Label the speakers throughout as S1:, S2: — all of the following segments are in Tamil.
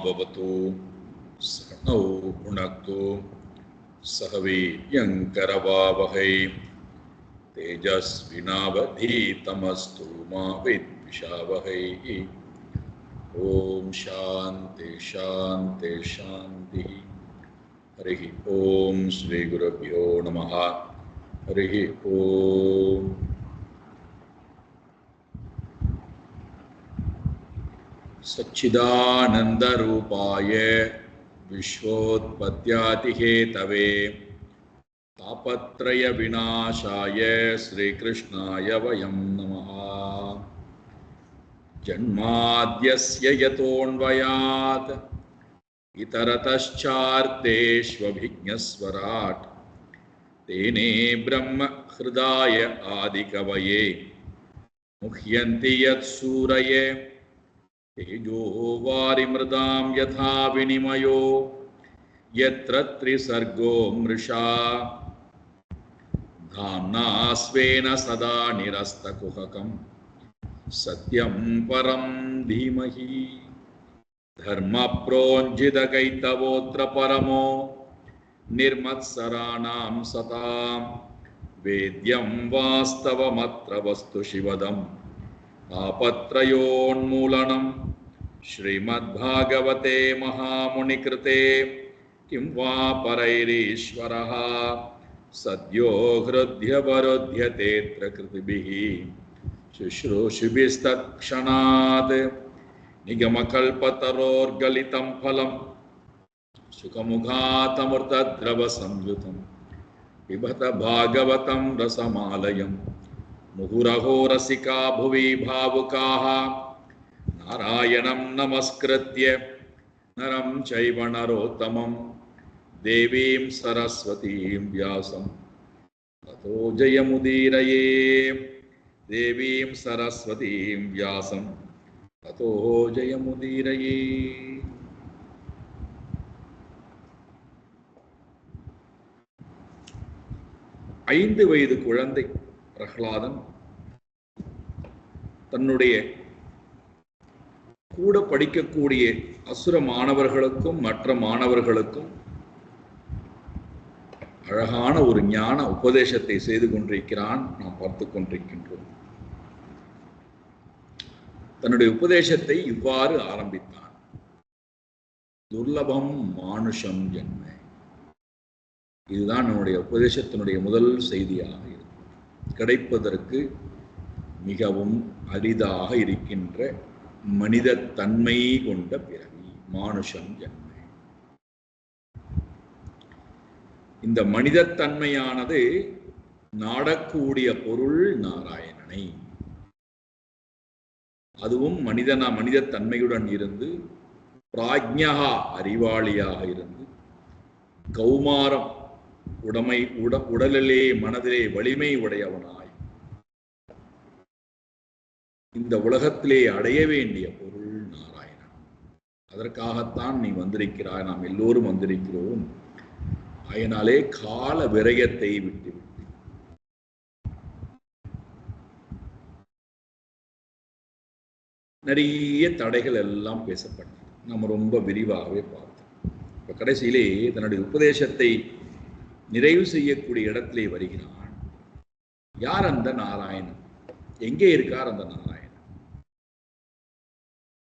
S1: भवतु सहनौ भुनक्तु सह वीर्यङ्करवावहै तेजस्विनावधीतमस्तु मा विद्विषावहै। ओम शांति शांति शांति। हरि ओम श्री गुरुभ्यो नमः। हरि ओम। सच्चिदानंद रूपाय विश्वोत्पत्त्यादिहेतवे तापत्रय विनाशाय श्रीकृष्णाय वयं नमः। जन्माद्यस्य यतोऽन्वयात् इतरतश्चार्तेष्वभिज्ञस्वराट् तेने ब्रह्म हृदाय आदिकवये मुह्यन्ति यत्सूरये तेजो वारिमृदां यथा विनिमयो यत्र त्रिसर्गो मृषा धाम्ना स्वेन सदा निरस्तकुहकं सत्यं परं धीमहि। धर्मप्रोज्झितकैतवोऽत्र परमो निर्मत्सराणां सतां वेद्यं वास्तवमत्र वस्तु शिवदम् आपत्रयोन्मूलनं श्रीमद्भागवते महामुनिकृते किं वा परैरीश्वरः सद्यो हृद्यवरुध्यतेऽत्र कृतिभिः शुश्रूषुभिस्तत्क्षणात् निगमकल्पतरोर्गलितं फलं सुखमुखातमृतद्रवसंयुतं पिबत भागवतं रसमालयम् मुहुरहो रसिका भुवि भावुकाः नारायणं नमस्कृत्य नरं चैव नरोत्तमं देवीं सरस्वतीं व्यासं ततो जयमुदीरये। देवीं सरस्वतीं व्यासं ततो जयमुदीरये। ஐந்து வயது குழந்தை பிரகலாதன் தன்னுடைய கூட படிக்கக்கூடிய அசுர மாணவர்களுக்கும் மற்ற மாணவர்களுக்கும் அழகான ஒரு ஞான உபதேசத்தை செய்து கொண்டிருக்கிறான். நாம் பார்த்து கொண்டிருக்கின்றோம். தன்னுடைய உபதேசத்தை இவ்வாறு ஆரம்பித்தான். துர்லபம் மானுஷம் ஜன்ம. இதுதான் நம்முடைய உபதேசத்தினுடைய முதல் செய்தியாக இருக்கும். கிடைப்பதற்கு மிகவும் அரிதாக இருக்கின்ற மனித தன்மை கொண்ட பிறவி மானுஷம் ஜன்ம. இந்த மனித தன்மையானது நாடக்கூடிய பொருள் நாராயணனை. அதுவும் மனித தன்மையுடன் இருந்து பிராஜ்ஞா அறிவாளியாக இருந்து கௌமாரம் உடலிலே மனதிலே வலிமை உடையவனாய் இந்த உலகத்திலே அடைய வேண்டிய பொருள் நாராயணன். அதற்காகத்தான் நீ வந்திருக்கிறாய், நாம் எல்லோரும் வந்திருக்கிறோம். அதனாலே கால விரயத்தை விட்டுவிட்டு நிறைய தடைகள் எல்லாம் பேசப்பட்டது. நம்ம ரொம்ப விரிவாகவே பார்த்தோம். இப்ப கடைசியிலே தன்னுடைய உபதேசத்தை நிறைவு செய்யக்கூடிய இடத்திலே வருகிறான். யார் அந்த நாராயணன்? எங்கே இருக்கார் அந்த நாராயணன்?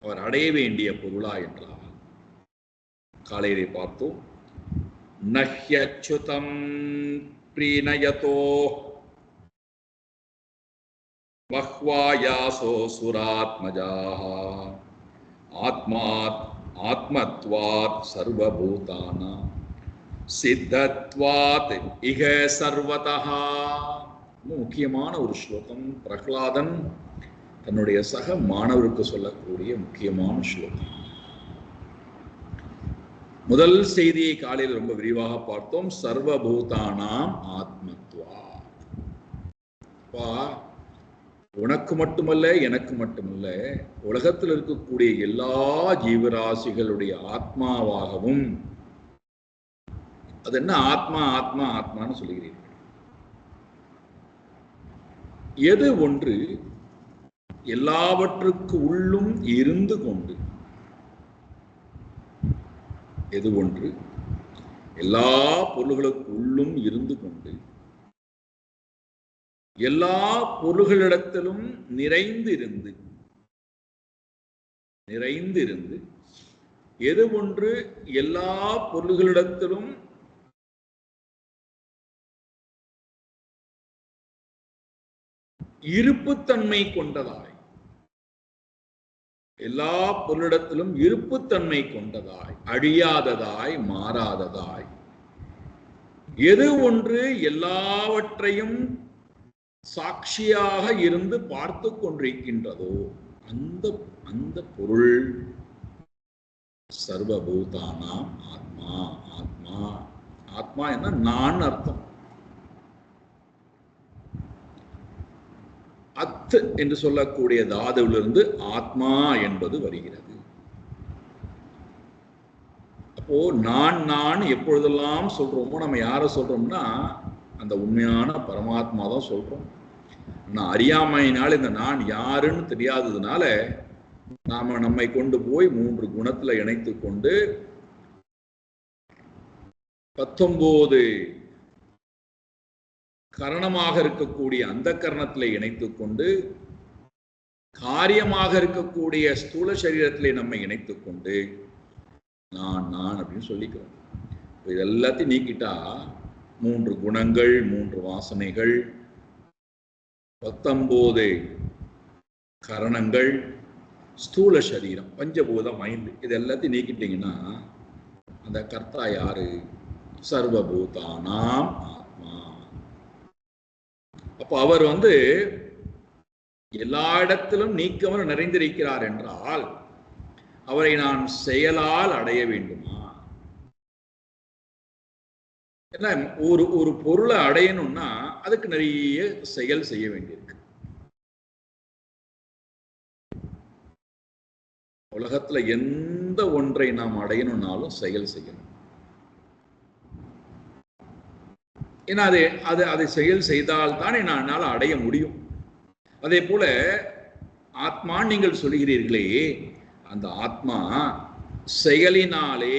S1: அவர் அடைய வேண்டிய பொருளா என்றால் காலையிலே பார்த்தோம். நஹ்யச்சுதம் ப்ரீணயதோ வஹ்வாயாசோ சுராத்மஜாஹ ஆத்மத்வாத் சர்வபூதானாம் சித்தத்வாத் இக சர்வதஹ. முக்கியமான ஒரு ஸ்லோகம். பிரகலாதன் தன்னுடைய சக மாணவருக்கு சொல்லக்கூடிய முக்கியமான ஸ்லோகம். முதல் செய்தியை காலையில் ரொம்ப விரிவாக பார்த்தோம். சர்வபூதானாம் ஆத்மத்வாத். உனக்கு மட்டுமல்ல, எனக்கு மட்டுமல்ல, உலகத்தில் இருக்கக்கூடிய எல்லா ஜீவராசிகளுடைய ஆத்மாவாகவும். அது என்ன ஆத்மா ஆத்மா ஆத்மான்னு சொல்லுகிறீர்கள்? எது ஒன்று எல்லாவற்றுக்கு உள்ளும் இருந்து கொண்டு எது ஒன்று எல்லா பொருள்களுக்குள்ளும் இருந்து கொண்டு எல்லா பொருள்களிடத்திலும் நிறைந்திருந்து எது ஒன்று எல்லா பொருள்களிடத்திலும் இருப்புத்தன்மை கொண்டதாய், எல்லா பொருளிடத்திலும் இருப்புத்தன்மை கொண்டதாய், அழியாததாய், மாறாததாய், எது ஒன்று எல்லாவற்றையும் சாட்சியாக இருந்து பார்த்து கொண்டிருக்கின்றதோ அந்த பொருள் சர்வபூதானாம் ஆத்மா. ஆத்மா ஆத்மா என்ன? நான் அர்த்தம். அத் என்று சொல்லக்கூடிய தாதுவிலிருந்து ஆத்மா என்பது வருகிறது. அப்போ நான் எப்பொழுதெல்லாம் சொல்றோமோ நம்ம யாரை சொல்றோம்னா அந்த உண்மையான பரமாத்மா தான் சொல்றோம். நான் அறியாமையினால் இந்த நான் யாருன்னு தெரியாததுனால நாம நம்மை கொண்டு போய் 3 குணத்துல இணைத்து கொண்டு 19 கரணமாக இருக்கக்கூடிய அந்த கரணத்திலே இணைத்துக் கொண்டு காரியமாக இருக்கக்கூடிய ஸ்தூல சரீரத்திலே நம்மை இணைத்துக் கொண்டு நான் அப்படின்னு சொல்லிக்கிறோம். இது எல்லாத்தையும் நீக்கிட்டா 3 குணங்கள், 3 வாசனைகள், 19 கரணங்கள், ஸ்தூல சரீரம், பஞ்சபூதம் 5, இது எல்லாத்தையும் நீக்கிட்டீங்கன்னா அந்த கர்த்தா யாரு? சர்வபூதானாம் ஆத்மா. அப்போ அவர் எல்லா இடத்திலும் நீக்கவர் நிறைந்திருக்கிறார் என்றால் அவரை நான் செயலால் அடைய வேண்டுமா? ஏன்னா ஒரு பொருளை அடையணும்னா அதுக்கு நிறைய செயல் செய்ய வேண்டியிருக்கு. உலகத்துல எந்த ஒன்றை நாம் அடையணும்னாலும் செயல் செய்யணும். ஏன்னா அதை செயல் செய்தால் தானே என்னால் அடைய முடியும். அதே போல ஆத்மா நீங்கள் சொல்கிறீர்களே, அந்த ஆத்மா செயலினாலே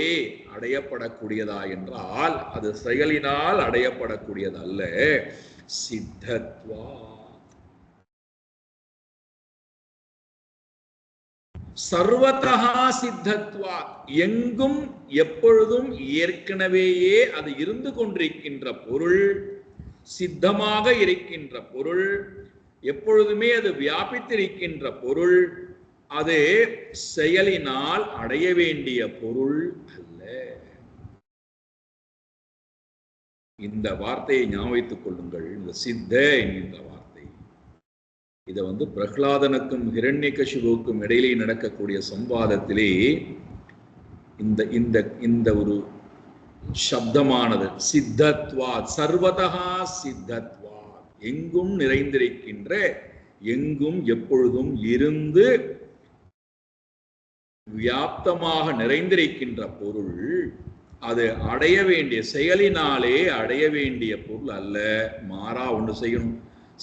S1: அடையப்படக்கூடியதா என்றால் அது செயலினால் அடையப்படக்கூடியதல்ல, சித்தத்வா. சர்வதா சித்தத்வா, எங்கும் எப்பொழுதும் ஏற்கனவேயே அது இருந்து கொண்டிருக்கின்ற பொருள், சித்தமாக இருக்கின்ற பொருள், எப்பொழுதுமே அது வியாபித்திருக்கின்ற பொருள், அது செயலினால் அடைய வேண்டிய பொருள் அல்ல. இந்த வார்த்தையை ஞாபகத்துக் கொள்ளுங்கள். இந்த சித்த என்கின்ற வார்த்தை, இதை பிரகலாதனுக்கும் ஹிரண்யகசிபுவுக்கும் இடையிலே நடக்கக்கூடிய சம்வாதத்திலே இந்த ஒரு சப்தமானது சித்தத்வா, சர்வதா சித்தத்வா, எங்கும் நிறைந்திருக்கின்ற, எங்கும் எப்பொழுதும் இருந்து வியாப்தமாக நிறைந்திருக்கின்ற பொருள், அது அடைய வேண்டிய செயலினாலே அடைய வேண்டிய பொருள் அல்ல. மாறா ஒன்று செய்யணும்.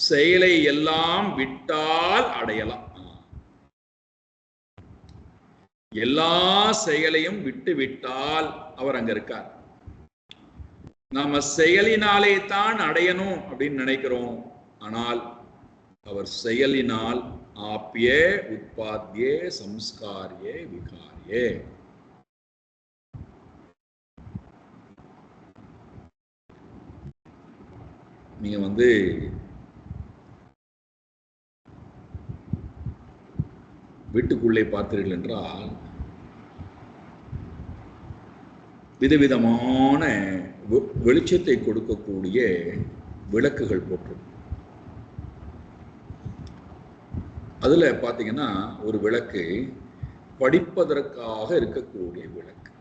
S1: செயலை எல்லாம் விட்டால் அடையலாம். எல்லா செயலையும் விட்டு விட்டால் அவர் அங்க இருக்கார். நாம செயலினாலே தான் அடையணும் அப்படின்னு நினைக்கிறோம். ஆனால் அவர் செயலினால் ஆப்ய உற்பத்தியே சம்ஸ்காரியே விகாரியே, நீங்க வீட்டுக்குள்ளே பார்த்தீர்கள் என்றால் விதவிதமான வெளிச்சத்தை கொடுக்கக்கூடிய விளக்குகள் போட்டிருக்கும். அதுல பாத்தீங்கன்னா ஒரு விளக்கு படிப்பதற்காக இருக்கக்கூடிய விளக்கு.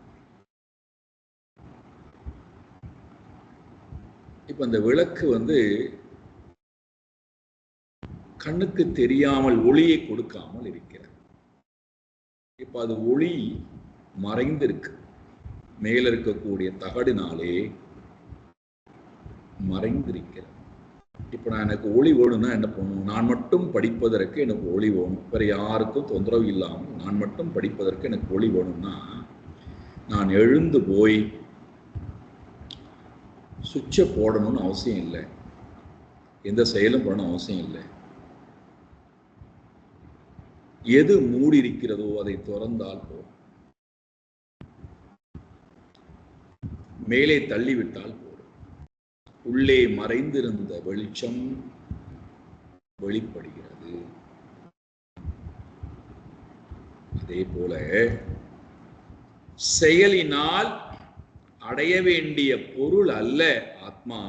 S1: இப்ப அந்த விளக்கு கண்ணுக்கு தெரியாமல் ஒளியை கொடுக்காமல் இருக்கிறது. இப்ப அது ஒளி மறைந்திருக்கு, மேல இருக்கக்கூடிய தகடினாலே மறைந்திருக்கிறது. இப்ப எனக்கு ஒளி வேணும்னா என்ன பண்ணணும்? நான் மட்டும் படிப்பதற்கு எனக்கு ஒளி வேணும், வேற யாருக்கும் தொந்தரவு இல்லாமல் நான் மட்டும் படிப்பதற்கு எனக்கு ஒளி வேணும்னா நான் எழுந்து போய் சுவிட்சை போடணும்னு அவசியம் இல்லை, எந்த செயலும் பண்ணணும் அவசியம் இல்லை. எது மூடி இருக்கிறதோ அதை திறந்தால் போதும், மேலே தள்ளிவிட்டால் போதும், உள்ளே மறைந்திருந்த வெளிச்சம் வெளிப்படுகிறது. அதே போல செயலினால் அடைய வேண்டிய பொருள் அல்ல ஆத்மா,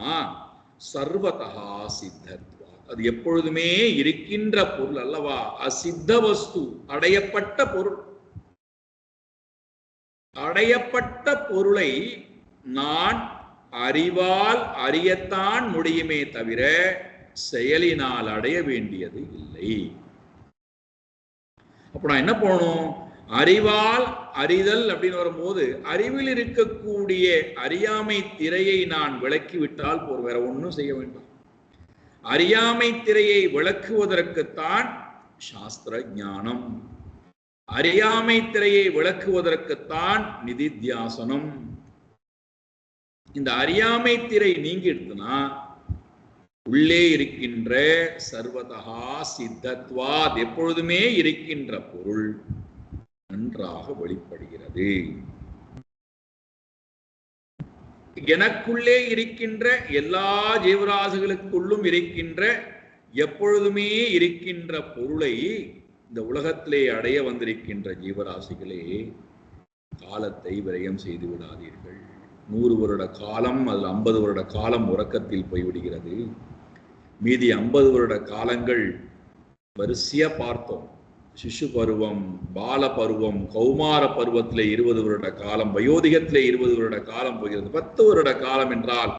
S1: சர்வதா சித்தத்வா, அது எப்பொழுதுமே இருக்கின்ற பொருள் அல்லவா. அசித்த வஸ்து, அடையப்பட்ட பொருள். அடையப்பட்ட பொருளை நான் அறிவால் அறியத்தான் முடியுமே தவிர செயலினால் அடைய வேண்டியது இல்லை. அப்ப நான் என்ன பண்ணணும்? அறிவால் அறிதல் அப்படின்னு வரும்போது அறிவில் இருக்கக்கூடிய அறியாமை திரையை நான் விளக்கிவிட்டால் போதும், வேற ஒன்றும் செய்ய வேண்டாம். அறியாமை திரையை விளக்குவதற்குத்தான் சாஸ்திர ஞானம், அறியாமை திரையை விளக்குவதற்குத்தான் நிதித்தியாசனம். இந்த அறியாமை திரை நீங்கிடுதுன்னா உள்ளே இருக்கின்ற சர்வதா சித்தத்வாத், எப்பொழுதுமே இருக்கின்ற பொருள் நன்றாக வெளிப்படுகிறது. எனக்குள்ளே இருக்கின்ற எல்லா ஜீவராசிகளுக்குள்ளும் இருக்கின்ற எப்பொழுதுமே இருக்கின்ற பொருளை இந்த உலகத்திலே அடைய வந்திருக்கின்ற ஜீவராசிகளே, காலத்தை விரயம் செய்து விடாதீர்கள். 100 வருட காலம், அதில் 50 வருட காலம் உறக்கத்தில் போய்விடுகிறது. மீதி 50 வருட காலங்கள் வரிசையா பார்த்தோம். சிசு பருவம், பால பருவம், கௌமார பருவத்திலே 20 வருட காலம், வயோதிகத்திலே 20 வருட காலம் போகிறது. 10 வருட காலம் என்றால்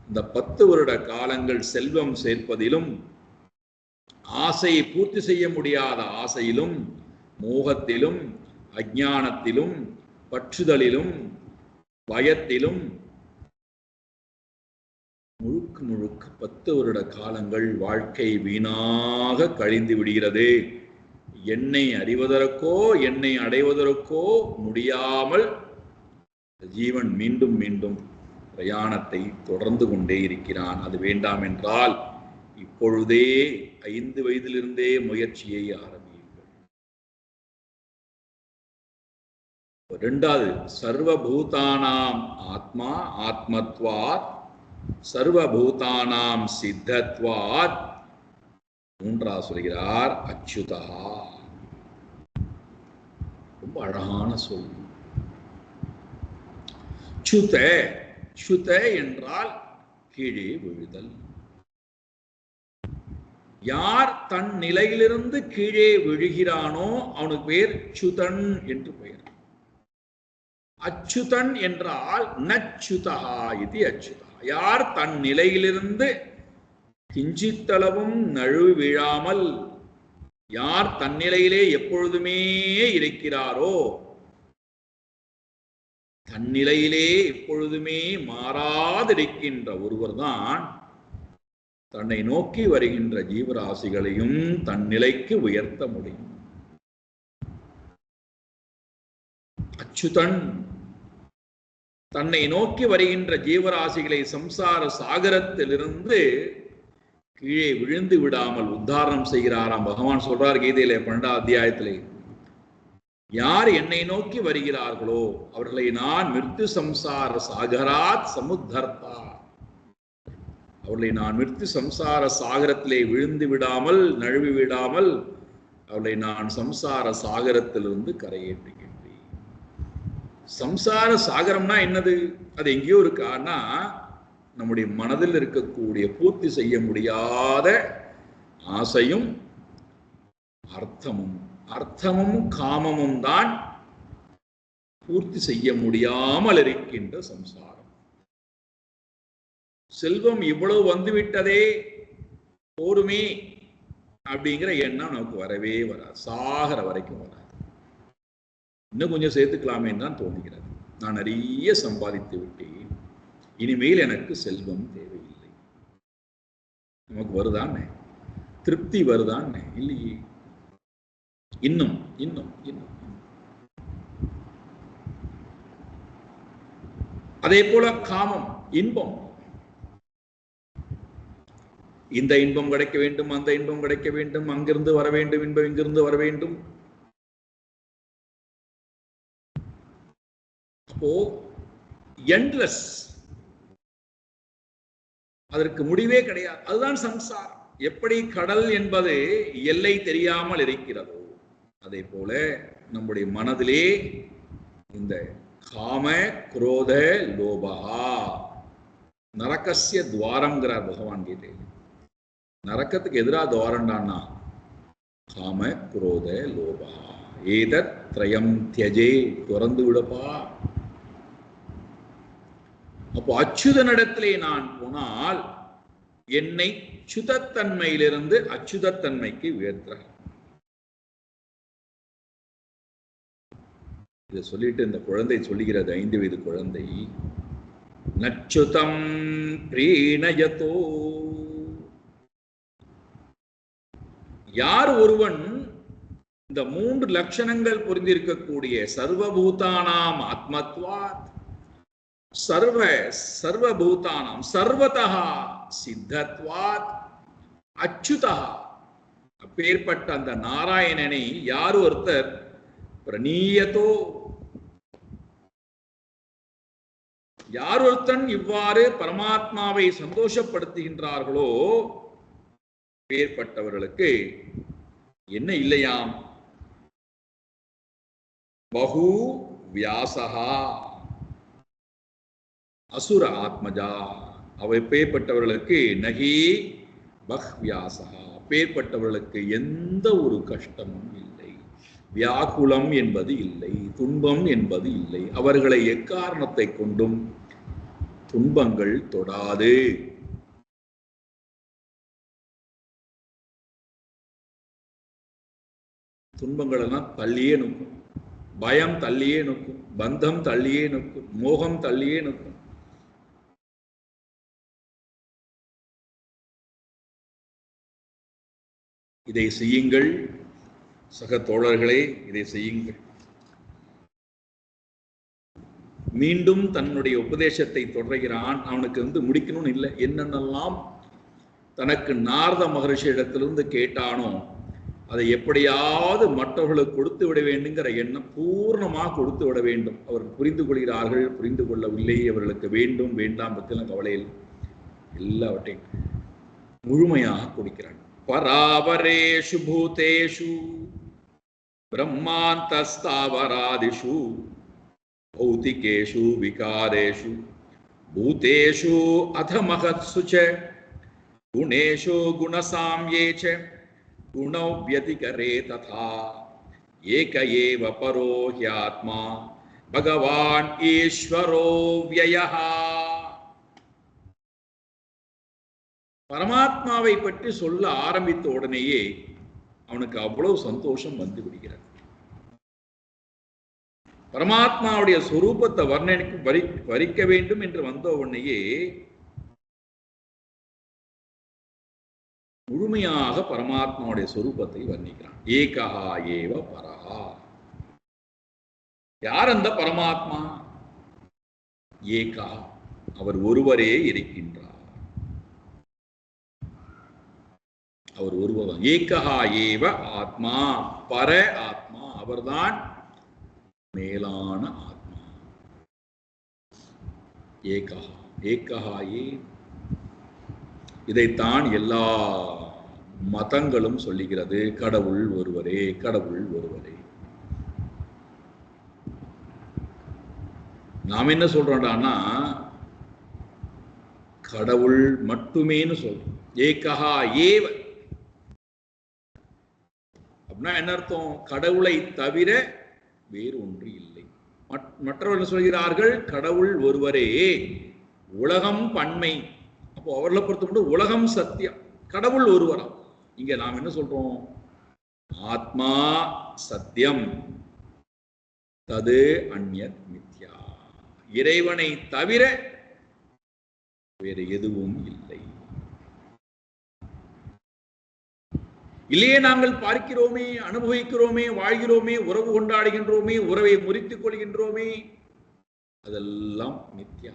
S1: இந்த 10 வருட காலங்கள் செல்வம் சேர்ப்பதிலும், ஆசையை பூர்த்தி செய்ய முடியாத ஆசையிலும், மோகத்திலும், அஞ்ஞானத்திலும், பற்றுதலிலும், பயத்திலும் முழுக்க முழுக்க 10 வருட காலங்கள் வாழ்க்கை வீணாக கழிந்து விடுகிறது. என்னை அறிவதற்கோ என்னை அடைவதற்கோ முடியாமல் ஜீவன் மீண்டும் மீண்டும் பிரயாணத்தை தொடர்ந்து கொண்டே இருக்கிறான். அது வேண்டாம் என்றால் இப்பொழுதே 5 வயதிலிருந்தே முயற்சியை ஆரம்பியுங்கள். இரண்டாவது, சர்வபூதானாம் ஆத்மா ஆத்மத்வாத் சர்வபூதானாம் சித்தத்வாத். மூன்றாவது சொல்கிறார் அச்சுதா. ரொம்ப அழகான சொல். சுத, சுத என்றால் கீழே விழுதல். யார் தன் நிலையிலிருந்து கீழே விழுகிறானோ அவனுக்கு பேர் சுதன் என்று பெயர். அச்சுதன் என்றால் நச்சுதா இது அச்சுதா. யார் தன் நிலையிலிருந்து கிஞ்சித்தளவும் நழுவி வீழாமல், யார் தன்னிலையிலே எப்பொழுதுமே இருக்கிறாரோ, தன்னிலையிலே எப்பொழுதுமே மாறாதிருக்கின்ற ஒருவர் தான் தன்னை நோக்கி வருகின்ற ஜீவராசிகளையும் தன் நிலைக்கு உயர்த்த முடியும். அச்சுதன் தன்னை நோக்கி வருகின்ற ஜீவராசிகளை சம்சார சாகரத்திலிருந்து கீழே விழுந்து விடாமல் உத்தாரணம் செய்கிறாராம். பகவான் சொல்றார் கீதையிலே 12ஆம் அத்தியாயத்திலே, யார் என்னை நோக்கி வருகிறார்களோ அவர்களை நான் மிருத்து சம்சார சாகராத் சமுத்தர்த்தா, அவர்களை நான் மிருத்து சம்சார சாகரத்திலே விழுந்து விடாமல் நழுவி விடாமல் அவர்களை நான் சம்சார சாகரத்திலிருந்து கரையேற்றுகிறேன். சம்சார சாகரம்னா என்னது? அது எங்கேயோ இருக்கான்னா நம்முடைய மனதில் இருக்கக்கூடிய பூர்த்தி செய்ய முடியாத ஆசையும் அர்த்தமும் காமமும் தான் பூர்த்தி செய்ய முடியாமல் இருக்கின்ற சம்சாரம். செல்வம் இவ்வளவு வந்துவிட்டதே போருமே அப்படிங்கிற எண்ணம் நமக்கு வரவே வராது, சாகர வரைக்கும் வராது. இன்னும் கொஞ்சம் சேர்த்துக்கலாமே தான் தோன்றுகிறது. நான் நிறைய சம்பாதித்து விட்டேன், இனிமேல் எனக்கு செல்வம் தேவையில்லை. நமக்கு வருதானே? திருப்தி வருதானே? இல்லையே. இன்னும் இன்னும் இன்னும் அதே போல காமம், இன்பம். இந்த இன்பம் கிடைக்க வேண்டும், அந்த இன்பம் கிடைக்க வேண்டும், அங்கிருந்து வர வேண்டும், இன்பம் இங்கிருந்து வர வேண்டும். அப்போ எண்ட்லெஸ், அதற்கு முடிவே கிடையாது. அதுதான் சம்சாரம். எப்படி கடல் என்பது எல்லை தெரியாமல் இருக்கிறதோ அதே போல நம்முடைய மனதிலே இந்த காம குரோத லோபா நரகசிய துவாரம்ங்கிறார் பகவான் கீதையில். நரக்கத்துக்கு எதிராக துவாரண்டான்னா காம குரோத லோபா ஏதத் த்ரயம் தியஜே, துறந்து விடப்பா. அப்போ அச்சுதனிடத்திலே நான் போனால் என்னை சுதத்தன்மையிலிருந்து அச்சுதத்தன்மைக்கு உயர்த்துறார். இதை சொல்லிட்டு இந்த குழந்தை சொல்லுகிறது, 5 வயது குழந்தை, நச்சுதம் பிரீணயதோ. யார் ஒருவன் இந்த 3 லட்சணங்கள் புரிந்திருக்கக்கூடிய சர்வபூதானாம் ஆத்மத்வாத், சர்வபூதானாம் சர்வதா சித்தத்வாத் அச்சுதா, அப்பேற்பட்ட அந்த நாராயணனை யார் ஒருத்தர் பிரணீயதோ, யார் ஒருத்தன் இவ்வாறு பரமாத்மாவை சந்தோஷப்படுத்துகின்றார்களோ பேர்பட்டவர்களுக்கு என்ன இல்லையாம், பகு வியாசகா அசுர ஆத்மஜா, அவை பேர்பட்டவர்களுக்கு நகி பஹ்வியாசகா, பேர்பட்டவர்களுக்கு எந்த ஒரு கஷ்டமும் இல்லை, வியாகுலம் என்பது இல்லை, துன்பம் என்பது இல்லை. அவர்களை எக்காரணத்தை கொண்டும் துன்பங்கள் தொடாது. துன்பங்கள் எல்லாம் தள்ளியே நிற்கும், பயம் தள்ளியே நிற்கும், பந்தம் தள்ளியே நிற்கும், மோகம் தள்ளியே நிற்கும். இதை செய்யுங்கள் சக தோழர்களே, இதை செய்யுங்கள். மீண்டும் தன்னுடைய உபதேசத்தை தொடர்கிறான். அவனுக்கு முடிக்கணும்னு இல்லை, என்னென்னலாம் தனக்கு நாரத மகரிஷி இடத்திலிருந்து கேட்டானோ அதை எப்படியாவது மற்றவர்களுக்கு கொடுத்து விட வேண்டுங்கிற எண்ணம் பூர்ணமாக கொடுத்து விட வேண்டும். அவர்கள் புரிந்து கொள்கிறார்கள், புரிந்து கொள்ளவில்லை, அவர்களுக்கு வேண்டும் வேண்டாம் பற்றின கவலையில் எல்லாவற்றையும் முழுமையாக கொடுக்கிறான். பராவரேஷு பூதேஷு பிரம்மாந்தஸ்தாவராதிஷு பௌதிகேஷு விகாரேஷு பூதேஷு அதமகத்சு ச குணேஷு குணசாம்யே ச குணௌ வ்யதிகரே ததா ஏக ஏவ பரோ ஹ்யாத்மா பகவான் ஈஸ்வரோ வ்யயஹ. பரமாத்மாவை பற்றி சொல்ல ஆரம்பித்த உடனேயே அவனுக்கு அவ்வளவு சந்தோஷம் வந்து விடுகிறது. பரமாத்மாவுடைய சொரூபத்தை வரிக்க வேண்டும் என்று வந்த உடனேயே முழுமையாக பரமாத்மாவுடைய சொரூபத்தை வர்ணிக்கிறான். ஏகா ஏவ பரஹா. யார் அந்த பரமாத்மா? ஏகா, அவர் ஒருவரே இருக்கின்றார். அவர் ஒருவர். ஏகா ஏவ ஆத்மா, பர ஆத்மா, அவர்தான் மேலான ஆத்மா. ஏகா ஏகா ஏ. இதைத்தான் எல்லா மதங்களும் சொல்லுகிறது. கடவுள் ஒருவரே, கடவுள் ஒருவரே. நாம் என்ன சொல்றோம்டானா கடவுள் மட்டுமேன்னு சொல்றோம். ஏகா ஏவ அப்படின்னா என்ன அர்த்தம்? கடவுளை தவிர வேறு ஒன்று இல்லை. மற்றவர்கள் சொல்கிறார்கள் கடவுள் ஒருவரே, உலகம் பன்மை. அப்போ அவர்களை பொறுத்த மட்டும் உலகம் சத்தியம், கடவுள் ஒருவரா. இங்க நாம் என்ன சொல்றோம்? ஆத்மா சத்தியம், தது அந்யத் மித்யா. இறைவனை தவிர வேறு எதுவும் இல்லை. இல்லையே நாங்கள் பார்க்கிறோமே, அனுபவிக்கிறோமே, வாழ்கிறோமே, உறவு கொண்டாடுகின்றோமே, உறவை முறித்துக் கொள்கின்றோமே. அதெல்லாம் மித்யா,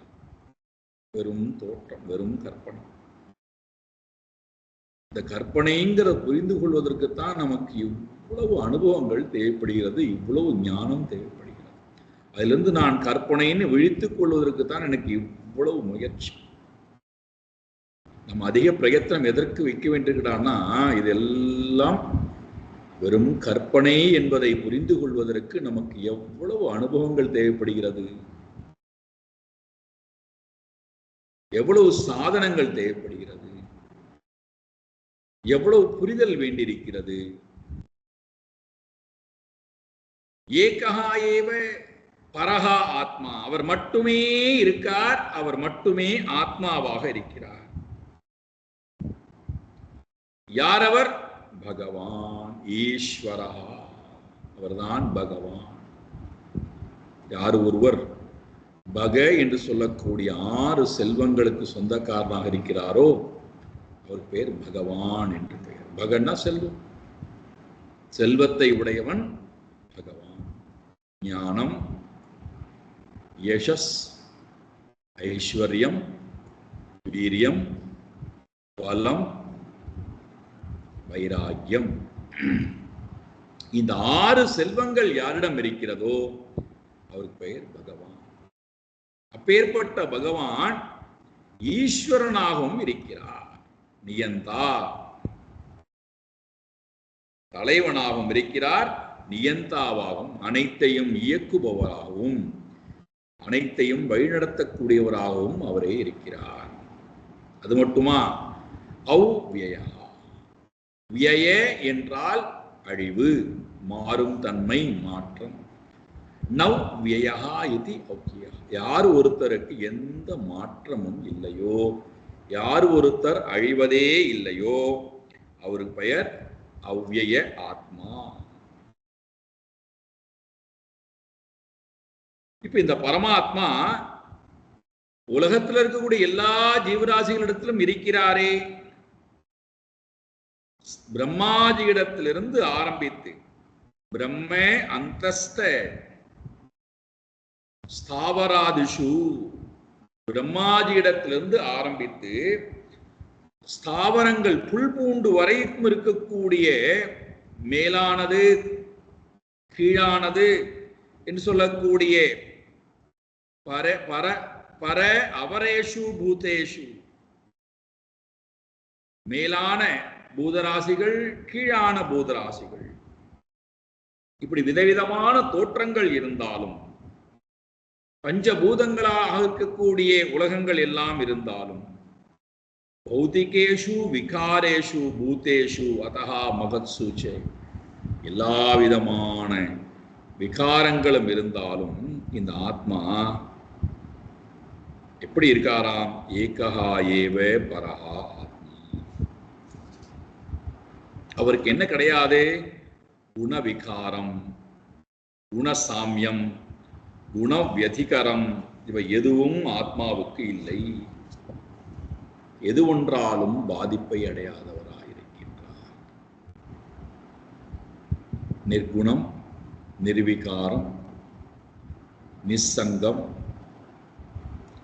S1: வெறும் தோற்றம், வெறும் கற்பனை. இந்த கற்பனைங்கிற புரிந்து கொள்வதற்குத்தான் நமக்கு இவ்வளவு அனுபவங்கள் தேவைப்படுகிறது, இவ்வளவு ஞானம் தேவைப்படுகிறது. அதிலிருந்து நான் கற்பனைன்னு விழித்துக் கொள்வதற்குத்தான் எனக்கு இவ்வளவு முயற்சி. நம்ம அதிக பிரயத்தனம் எதற்கு வைக்க வேண்டியிருக்கிறான்னா, இதெல்லாம் வெறும் கற்பனை என்பதை புரிந்து கொள்வதற்கு நமக்கு எவ்வளவு அனுபவங்கள் தேவைப்படுகிறது, எவ்வளவு சாதனங்கள் தேவைப்படுகிறது, எவ்வளவு புரிதல் வேண்டியிருக்கிறது. ஏகஹா ஏவ பரஹா ஆத்மா, அவர் மட்டுமே இருக்கார், அவர் மட்டுமே ஆத்மாவாக இருக்கிறார். யார் அவர்? பகவான், ஈஸ்வரா, அவர்தான் பகவான். யார் ஒருவர் பக என்று சொல்லக்கூடிய 6 செல்வங்களுக்கு சொந்தக்காரனாக இருக்கிறாரோ அவர் பேர் பகவான் என்று பெயர். பகன்னா செல்வம், செல்வத்தை உடையவன் பகவான். ஞானம், யசஸ், ஐஸ்வர்யம், வீரியம், பலம், வைராக்கியம், இந்த 6 செல்வங்கள் யாரிடம் இருக்கிறதோ அவருக்கு பெயர் பகவான். அப்பேற்பட்ட பகவான் ஈஸ்வரனாகவும் இருக்கிறார். நியந்தா, தலைவனாகவும் இருக்கிறார், நியந்தாவாகவும் அனைத்தையும் இயக்குபவராகவும் அனைத்தையும் வழிநடத்தக்கூடியவராகவும் அவரே இருக்கிறார். அது மட்டுமா? அவ்வியா, விய என்றால் அழிவு, மாறும் தன்மை, மாற்றம். நவ் வியா இது அவ்வியா, யார் ஒருத்தருக்கு எந்த மாற்றமும் இல்லையோ, யார் ஒருத்தர் அழிவதே இல்லையோ அவருக்கு பெயர் அவ்விய ஆத்மா. இப்ப இந்த பரமாத்மா உலகத்தில் இருக்கக்கூடிய எல்லா ஜீவராசிகளிடத்திலும் இருக்கிறாரே. பிரம்மாஜியிடத்திலிருந்து ஆரம்பித்து பிரம்ம அந்தஸ்த ஸ்தாவராதிஷு, பிரம்மாஜியிடத்திலிருந்து ஆரம்பித்து ஸ்தாவரங்கள் புல் பூண்டு வரைக்கும் இருக்கக்கூடிய மேலானது கீழானது என்று சொல்லக்கூடிய பர பர பர அவரேஷு பூதேஷு, மேலான பூதராசிகள், கீழான பூதராசிகள், இப்படி விதவிதமான தோற்றங்கள் இருந்தாலும், பஞ்சபூதங்களாக இருக்கக்கூடிய உலகங்கள் எல்லாம் இருந்தாலும், பௌதிகேஷு விகாரேஷு பூதேஷு அதஹா மகத்சூச்சே, எல்லா விதமான விகாரங்களும் இருந்தாலும் இந்த ஆத்மா எப்படி இருக்காராம்? ஏகஹா ஏவ பரஹா ஆத்மா. அவருக்கு என்ன கிடையாது? குணவிகாரம், குணசாமியம், குணவியதிகரம், இவை எதுவும் ஆத்மாவுக்கு இல்லை. எது ஒன்றாலும் பாதிப்பை அடையாதவராயிருக்கின்றார். நிர்குணம், நிர்விகாரம், நிசங்கம்,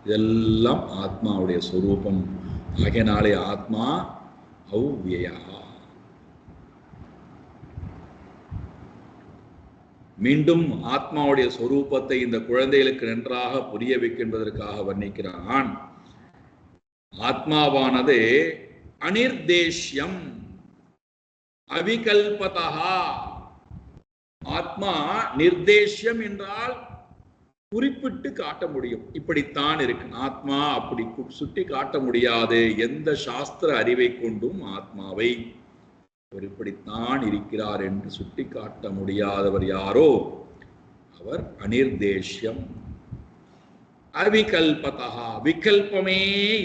S1: இதெல்லாம் ஆத்மாவுடைய சொரூபம். ஆகையினாலே ஆத்மா அவ்வியா. மீண்டும் ஆத்மாவுடைய சொரூபத்தை இந்த குழந்தைகளுக்கு நன்றாக புரிய வைக்கின்றதற்காக வர்ணிக்கிறான். ஆத்மாவானது அனிர்தேஷ்யம் அவிகல்பதா. ஆத்மா நிர்தேஷ்யம் என்றால் குறிப்பிட்டு காட்ட முடியும், இப்படித்தான் இருக்கு ஆத்மா, அப்படி சுட்டி காட்ட முடியாது. எந்த சாஸ்திர அறிவை கொண்டும் ஆத்மாவை அவர் இப்படித்தான் இருக்கிறார் என்று சுட்டி காட்ட முடியாதவர் யாரோ அவர் அனிர்தேஷ்யம். அவிகல்பதா, விகல்பமே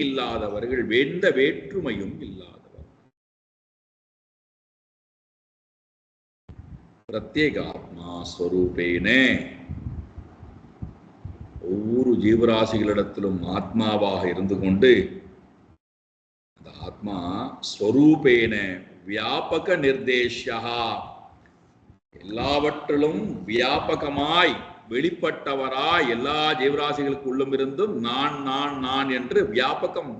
S1: இல்லாதவர்கள், எந்த வேற்றுமையும் இல்லாதவர். பிரத்யேகாத்மா ஸ்வரூபேனே, ஒவ்வொரு ஜீவராசிகளிடத்திலும் ஆத்மாவாக இருந்து கொண்டு அந்த ஆத்மா ஸ்வரூபேன வியாபக நிர்தேஷ்யா, எல்லாவற்றிலும் வியாபகமாய் வெளிப்பட்டவராய் எல்லா ஜீவராசிகளுக்குள்ளும் இருந்தும் நான் நான் நான் என்று வியாபகம்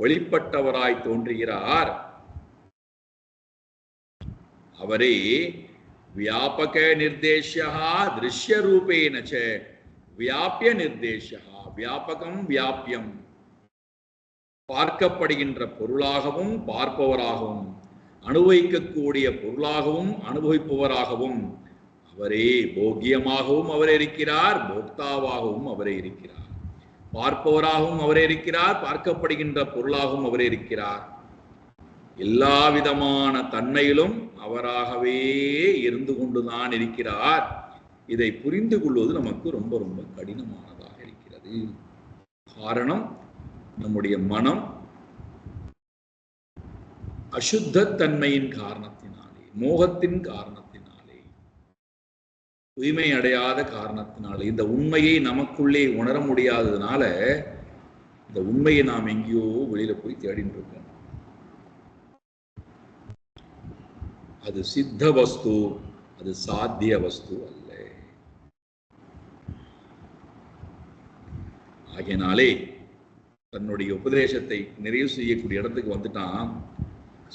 S1: வெளிப்பட்டவராய் தோன்றுகிறார். அவரே வியாபக நிர்தேஷ்யா திருஷ்ய ரூபேன ச வியாபிய நிர்தேஷ்யா. வியாபகம் வியாபியம், பார்க்கப்படுகின்ற பொருளாகவும் பார்ப்பவராகவும் அனுபவிக்கக்கூடிய பொருளாகவும் அனுபவிப்பவராகவும் அவரே போக்கியமாகவும் அவரே இருக்கிறார், போக்தாவாகவும் அவரே இருக்கிறார். பார்ப்பவராகவும் அவரே இருக்கிறார், பார்க்கப்படுகின்ற பொருளாகவும் அவரே இருக்கிறார். எல்லா விதமான தன்மையிலும் அவராகவே இருந்து கொண்டுதான் இருக்கிறார். இதை புரிந்து கொள்வது நமக்கு ரொம்ப ரொம்ப கடினமானதாக இருக்கிறது. காரணம், நம்முடைய மனம் அசுத்த தன்மையின் காரணத்தினாலே, மோகத்தின் காரணத்தினாலே, தூய்மை அடையாத காரணத்தினாலே, இந்த உண்மையை நமக்குள்ளே உணர முடியாததுனால இந்த உண்மையை நாம் எங்கேயோ வெளியில போய் தேடிட்டு இருக்கோம். அது சித்த வஸ்து, அது சாத்திய வஸ்து அல்ல. ஆகையினாலே தன்னுடைய உபதேசத்தை நிறைவு செய்யக்கூடிய இடத்துக்கு வந்துட்டான்.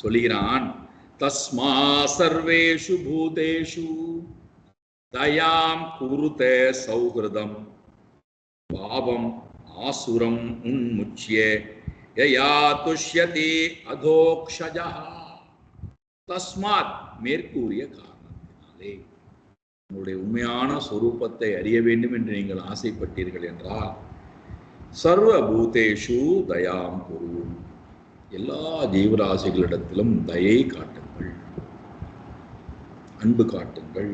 S1: சொல்லுகிறான், தஸ்மா சர்வேஷு பூதேஷு தயாம் குருதே சௌஹ்ருதம் பாவம் ஆசுரம் உன்முச்ய யயா துஷ்யதி அதோக்ஷஜா. தஸ்மாத், மேற்கூறிய காரணத்தினாலே, உங்களுடைய உண்மையான சொரூபத்தை அறிய வேண்டும் என்று நீங்கள் ஆசைப்பட்டீர்கள் என்றால் சர்வ பூதேஷு தயாம் குரு, எல்லா ஜீவராசிகளிடத்திலும் தயை காட்டுங்கள், அன்பு காட்டுங்கள்.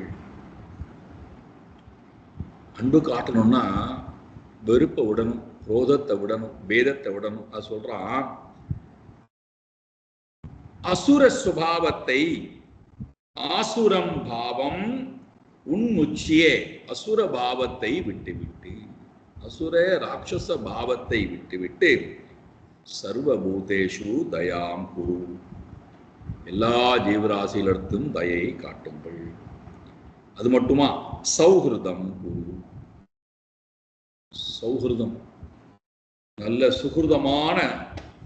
S1: அன்பு காட்டணும்னா வெறுப்பை விடணும், குரோதத்தை விடணும், பேதத்தை விடணும். அது சொல்றான், அசுர சுபாவத்தை ஆசுரம் பாவம் உன்முச்சியே, அசுர பாவத்தை விட்டுவிட்டு, அசுர ராட்சச பாவத்தை விட்டுவிட்டு சர்வபூதேஷு தயாம் குரு, எல்லா ஜீவராசிகளிடத்தும் தயை காட்டுங்கள். அது மட்டுமா, சௌஹ்ருதம் குரு, சௌஹ்ருதம் நல்ல சுகிருதமான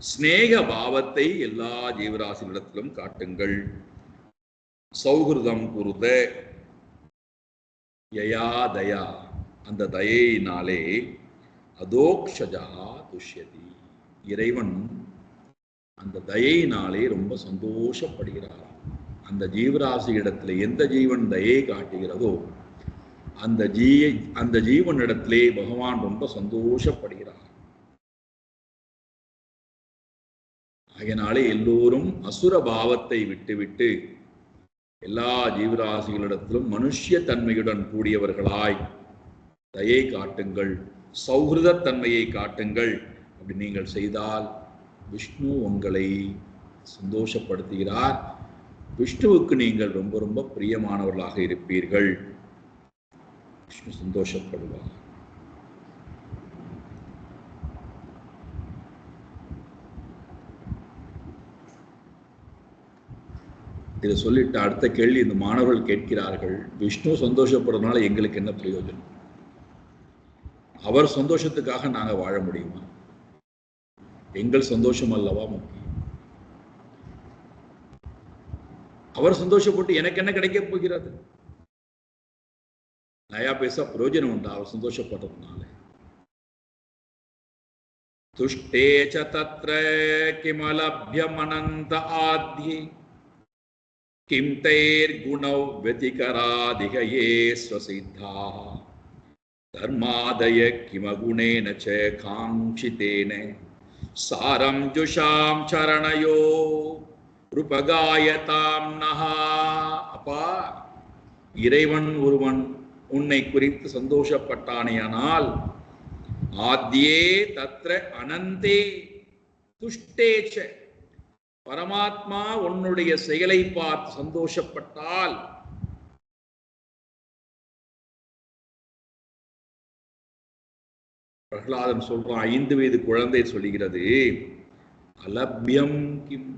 S1: ஸ்நேக பாவத்தை எல்லா ஜீவராசிகளிடத்திலும் காட்டுங்கள். சௌஹ்ருதம் குருத யயா தயா, அந்த தயையினாலே அதோக்ஷஜா துஷ்யதி, இறைவன் அந்த தயையினாலே ரொம்ப சந்தோஷப்படுகிறார். அந்த ஜீவராசி இடத்துல எந்த ஜீவன் தயை காட்டுகிறதோ அந்த ஜீவனிடத்திலே பகவான் ரொம்ப சந்தோஷப்படுகிறார். அதனாலே எல்லோரும் அசுர பாவத்தை விட்டுவிட்டு எல்லா ஜீவராசிகளிடத்திலும் மனுஷ்ய தன்மையுடன் கூடியவர்களாய் தயை காட்டுங்கள், சௌஹ்ருத தன்மையை காட்டுங்கள். அப்படி நீங்கள் செய்தால் விஷ்ணு உங்களை சந்தோஷப்படுத்துகிறார். விஷ்ணுவுக்கு நீங்கள் ரொம்ப ரொம்ப பிரியமானவர்களாக இருப்பீர்கள். விஷ்ணு சந்தோஷப்படுவார். இதை சொல்லிட்டு அடுத்த கேள்வி இந்த மாணவர்கள் கேட்கிறார்கள், விஷ்ணு சந்தோஷப்படுறதுனால எங்களுக்கு என்ன பிரயோஜனம்? அவர் சந்தோஷத்துக்காக நாங்க வாழ முடியுமா? எங்கள் சந்தோஷம் அல்லவா முக்கியம். அவர் சந்தோஷப்பட்டு எனக்கு என்ன கிடைக்க போகிறது? நயா பைசா பிரயோஜனம் உண்டா அவர் சந்தோஷப்படுறதுனால? துஷ்டேச்ச தத்ர கிமலப்யமனந்த ஆத்யே கிம் தைர்குணௌ வதிகராதிகயே ஸ்வசித்தாः தர்மாதய கிமகுணேன ச காங்க்ஷிதேன சாரம் ஜுஷாம் சரணயோ ரூபகாயதாம் நஹா. அப்பா, இறைவன் ஒருவன் உன்னை குறித்து சந்தோஷப்பட்டானேயானால் ஆத்யே தத்ர அனந்தே துஷ்டேச்ச, பரமாத்மா உன்னுடைய செயலை பார்த்து சந்தோஷப்பட்டால் பிரகலாதன் சொல்றான், 5 வயது குழந்தை சொல்லுகிறது, அலப்யம் கிம்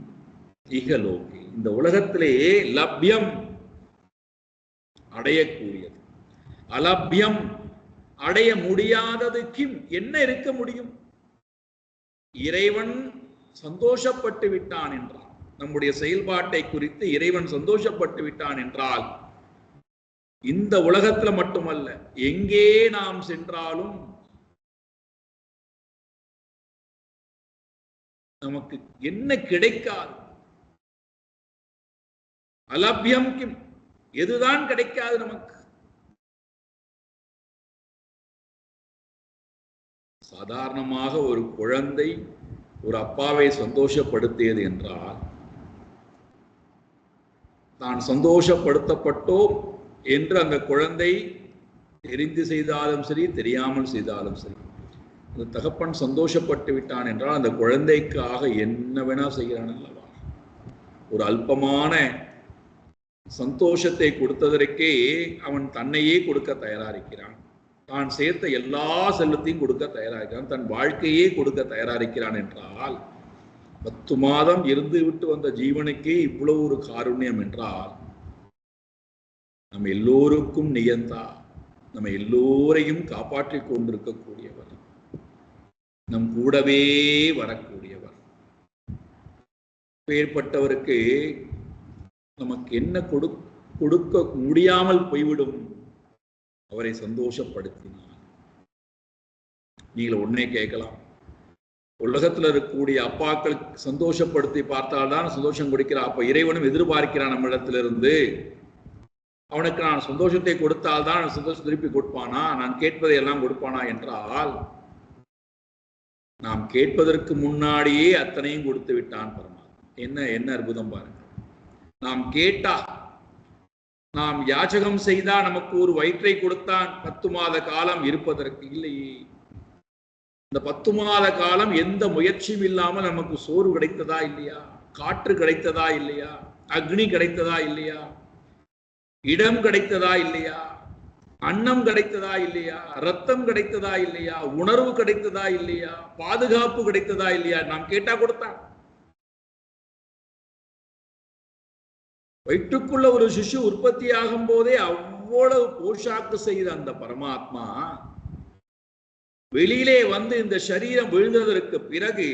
S1: இகலோகி, இந்த உலகத்திலே லப்யம் அடையக்கூடியது, அலப்யம் அடைய முடியாதது கிம், என்ன இருக்க முடியும்? இறைவன் சந்தோஷப்பட்டு விட்டான் என்றால், நம்முடைய செயல்பாட்டை குறித்து இறைவன் சந்தோஷப்பட்டு விட்டான் என்றால், இந்த உலகத்துல மட்டுமல்ல, எங்கே நாம் சென்றாலும் நமக்கு என்ன கிடைக்காது? அலபியம் கிம், எதுதான் கிடைக்காது நமக்கு? சாதாரணமாக ஒரு குழந்தை ஒரு அப்பாவை சந்தோஷப்படுத்தியது என்றால், தான் சந்தோஷப்படுத்தப்பட்டோம் என்று அந்த குழந்தை தெரிந்து செய்தாலும் சரி, தெரியாமல் செய்தாலும் சரி, அந்த தகப்பன் சந்தோஷப்பட்டு விட்டான் என்றால் அந்த குழந்தைக்காக என்ன வேணா செய்கிறான் அல்லவா? ஒரு அல்பமான சந்தோஷத்தை கொடுத்ததற்கே அவன் தன்னையே கொடுக்க தயாரிக்கிறான். தான் சேர்த்த எல்லா செல்வத்தையும் கொடுக்க தயாரிக்கிறான், தன் வாழ்க்கையே கொடுக்க தயாரிக்கிறான் என்றால், 10 மாதம் இருந்து விட்டு வந்த ஜீவனுக்கே இவ்வளவு ஒரு காருண்யம் என்றால், நம்ம எல்லோருக்கும் நியந்தா, நம்ம எல்லோரையும் காப்பாற்றிக் கொண்டிருக்கக்கூடியவர், நம் கூடவே வரக்கூடியவர். ஏற்பட்டவருக்கு நமக்கு என்ன கொடுக்க முடியாமல் போய்விடும் அவரை சந்தோஷப்படுத்தினார். நீங்கள் உடனே கேட்கலாம், உலகத்தில் இருக்கக்கூடிய அப்பாக்கள் சந்தோஷப்படுத்தி பார்த்தால்தான் சந்தோஷம் கொடுக்கிறார், அப்ப இறைவனும் எதிர்பார்க்கிறான் நம்மிடத்திலிருந்து, அவனுக்கு நான் சந்தோஷத்தை கொடுத்தால்தான் சந்தோஷம் திருப்பி கொடுப்பானா, நான் கேட்பதை எல்லாம் கொடுப்பானா என்றால், நாம் கேட்பதற்கு முன்னாடியே அத்தனையும் கொடுத்து விட்டான் பரமாத்மா. என்ன அற்புதம் பாருங்க. நாம் கேட்டா, நாம் யாச்சகம் செய்தா நமக்கு ஒரு வயிற்றை கொடுத்தான் 10 மாத காலம் இருப்பதற்கு. இல்லையே, இந்த 10 மாத காலம் எந்த முயற்சியும் இல்லாமல் நமக்கு சோறு கிடைத்ததா இல்லையா? காற்று கிடைத்ததா இல்லையா? அக்னி கிடைத்ததா இல்லையா? இடம் கிடைத்ததா இல்லையா? அன்னம் கிடைத்ததா இல்லையா? ரத்தம் கிடைத்ததா இல்லையா? உணர்வு கிடைத்ததா இல்லையா? பாதுகாப்பு கிடைத்ததா இல்லையா? நாம் கேட்டா கொடுத்தான். வயிற்றுக்குள்ள ஒரு சிசு உற்பத்தி ஆகும் போதே அவ்வளவு போஷாக்கு செய்த அந்த பரமாத்மா வெளியிலே வந்து இந்த சரீரம் விழுந்ததற்கு பிறகு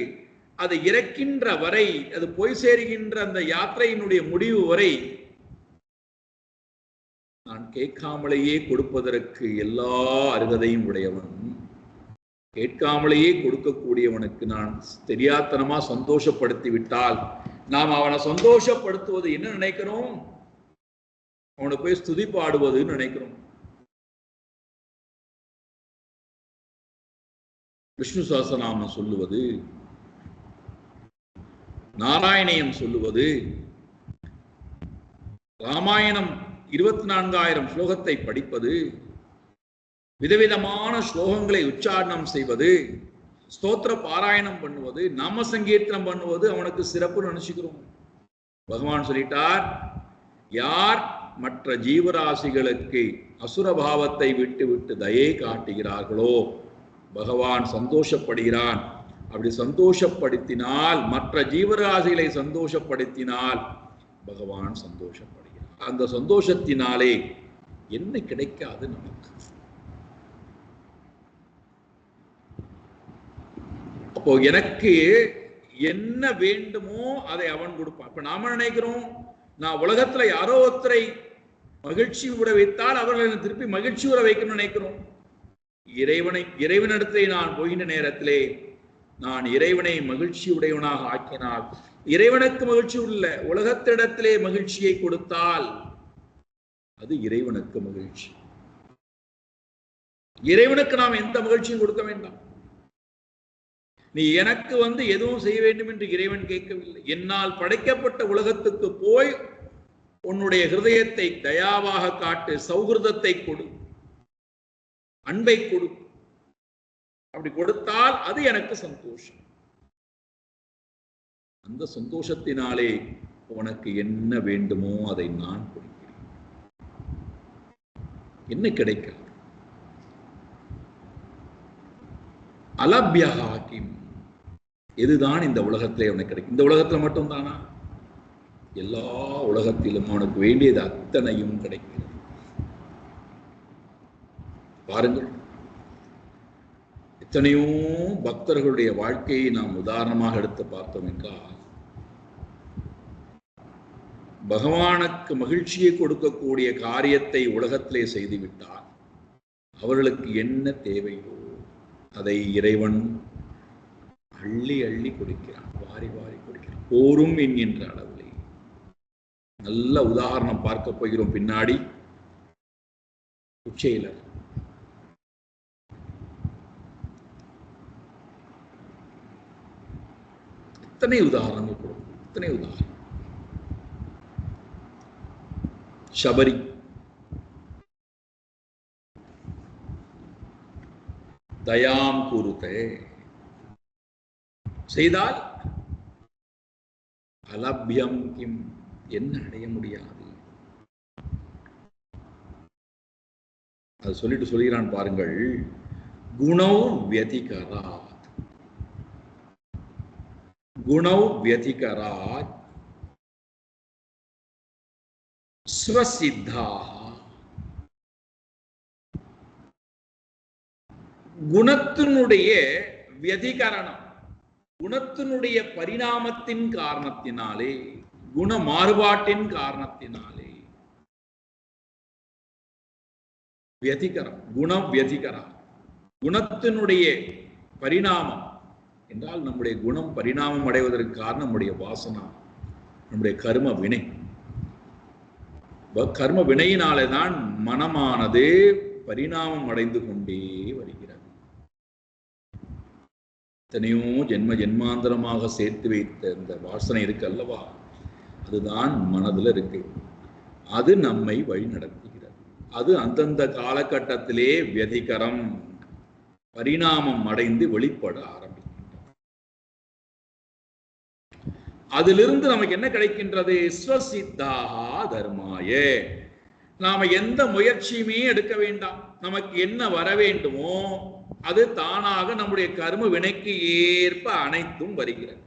S1: அது இறக்கின்ற வரை, அது போய் சேருகின்ற அந்த யாத்திரையினுடைய முடிவு வரை நான் கேட்காமலேயே கொடுப்பதற்கு எல்லா அருகதையும் உடையவன். கேட்காமலேயே கொடுக்கக்கூடியவனுக்கு நான் தெரியாத்தனமா சந்தோஷப்படுத்தி விட்டால், நாம் அவனை சந்தோஷப்படுத்துவது என்ன நினைக்கிறோம்? அவனை போய் ஸ்துதி பாடுவதுன்னு நினைக்கிறோம். விஷ்ணு சஹஸ்ரநாமம் சொல்லுவது, நாராயணியம் சொல்லுவது, ராமாயணம் 24,000 ஸ்லோகத்தை படிப்பது, விதவிதமான ஸ்லோகங்களை உச்சாரணம் செய்வது, ஸ்தோத்திர பாராயணம் பண்ணுவது, நாம சங்கீர்த்தனம் பண்ணுவது அவனுக்கு சிறப்பு நினைச்சுக்கிறோம். பகவான் சொல்லிட்டார், யார் மற்ற ஜீவராசிகளுக்கு அசுரபாவத்தை விட்டு விட்டு தயை காட்டுகிறார்களோ பகவான் சந்தோஷப்படுகிறான். அப்படி சந்தோஷப்படுத்தினால், மற்ற ஜீவராசிகளை சந்தோஷப்படுத்தினால் பகவான் சந்தோஷப்படுகிறான். அந்த சந்தோஷத்தினாலே என்ன கிடைக்காது நமக்கு? அப்போ எனக்கு என்ன வேண்டுமோ அதை அவன் கொடுப்பான். இப்ப நாம நினைக்கிறோம், நான் உலகத்துல யாரோ ஒருத்தரை மகிழ்ச்சி உற வைத்தால் அவர்களை திருப்பி மகிழ்ச்சி உற வைக்கணும்னு நினைக்கிறோம். இறைவனிடத்திலே நான் போகின்ற நேரத்திலே நான் இறைவனை மகிழ்ச்சி உடையவனாக ஆக்கினால், இறைவனுக்கு மகிழ்ச்சி உள்ள உலகத்திடத்திலே மகிழ்ச்சியை கொடுத்தால் அது இறைவனுக்கு மகிழ்ச்சி. இறைவனுக்கு நாம் எந்த மகிழ்ச்சியும் கொடுக்க வேண்டாம். நீ எனக்கு எதுவும் செய்ய வேண்டும் என்று இறைவன் கேட்கவில்லை. என்னால் படைக்கப்பட்ட உலகத்துக்கு போய் உன்னுடைய ஹிருதயத்தை தயாவாக காட்டு, சௌஹிருதத்தை கொடு, அன்பை கொடு. அப்படி கொடுத்தால் அது எனக்கு சந்தோஷம். அந்த சந்தோஷத்தினாலே உனக்கு என்ன வேண்டுமோ அதை நான் கொடுக்கிறேன். என்ன கிடைக்காது? அலபியஹாக்கிம், எதுதான் இந்த உலகத்திலே அவனுக்கு கிடைக்கும்? இந்த உலகத்துல மட்டும் தானா? எல்லா உலகத்திலும் அவனுக்கு வேண்டியது அத்தனையும் கிடைக்கிறது. பாருங்கள், எத்தனையோ பக்தர்களுடைய வாழ்க்கையை நாம் உதாரணமாக எடுத்து பார்த்தோம் என்றால், பகவானுக்கு மகிழ்ச்சியை கொடுக்கக்கூடிய காரியத்தை உலகத்திலே செய்துவிட்டால் அவர்களுக்கு என்ன தேவையோ அதை இறைவன் அள்ளி அள்ளி கொடுக்கிறான், வாரி வாரி கொடுக்கிறான், போரும் என்கின்ற அளவிலே. நல்ல உதாரணம் பார்க்க போகிறோம் பின்னாடி. உச்சையிலர் இத்தனை உதாரணங்கள் கொடுக்கும், இத்தனை உதாரணம். சபரி தயாம் கூறுதே செய்தால் அலபியம் கிம், என்ன அடைய முடியாது. அது சொல்லிட்டு சொல்கிறான் பாருங்கள். குணோ வியதிகராத், குணோ வியதிகராத் ஸ்வசித்தாக. குணத்தினுடைய வியதிகரணம், குணத்தினுடைய பரிணாமத்தின் காரணத்தினாலே, குண மாறுபாட்டின் காரணத்தினாலே வியதிகரம், குணம் வியதிகரம். குணத்தினுடைய பரிணாமம் என்றால் நம்முடைய குணம் பரிணாமம் அடைவதற்கு காரணம் நம்முடைய வாசனா, நம்முடைய கர்ம வினை. கர்ம வினையினாலே தான் மனமானது பரிணாமம் அடைந்து கொண்டே வருகிறது. எத்தனையோ ஜென்ம ஜென்மாந்தரமாக சேர்த்து வைத்த இந்த வாசனை இருக்கு அல்லவா, அதுதான் மனதில் இருக்கு. அது நம்மை வழி நடத்துகிறது. அது அந்தந்த காலகட்டத்திலே வியதிகரம், பரிணாமம் அடைந்து வெளிப்பட ஆரம்பிக்கின்றது. அதிலிருந்து நமக்கு என்ன கிடைக்கின்றது? ஸ்வசித்தாகா தர்மாய. நாம எந்த முயற்சியுமே எடுக்க வேண்டாம். நமக்கு என்ன வர வேண்டுமோ அது தானாக நம்முடைய கர்ம வினைக்கு ஏற்ப அனைத்தும் வருகிறது.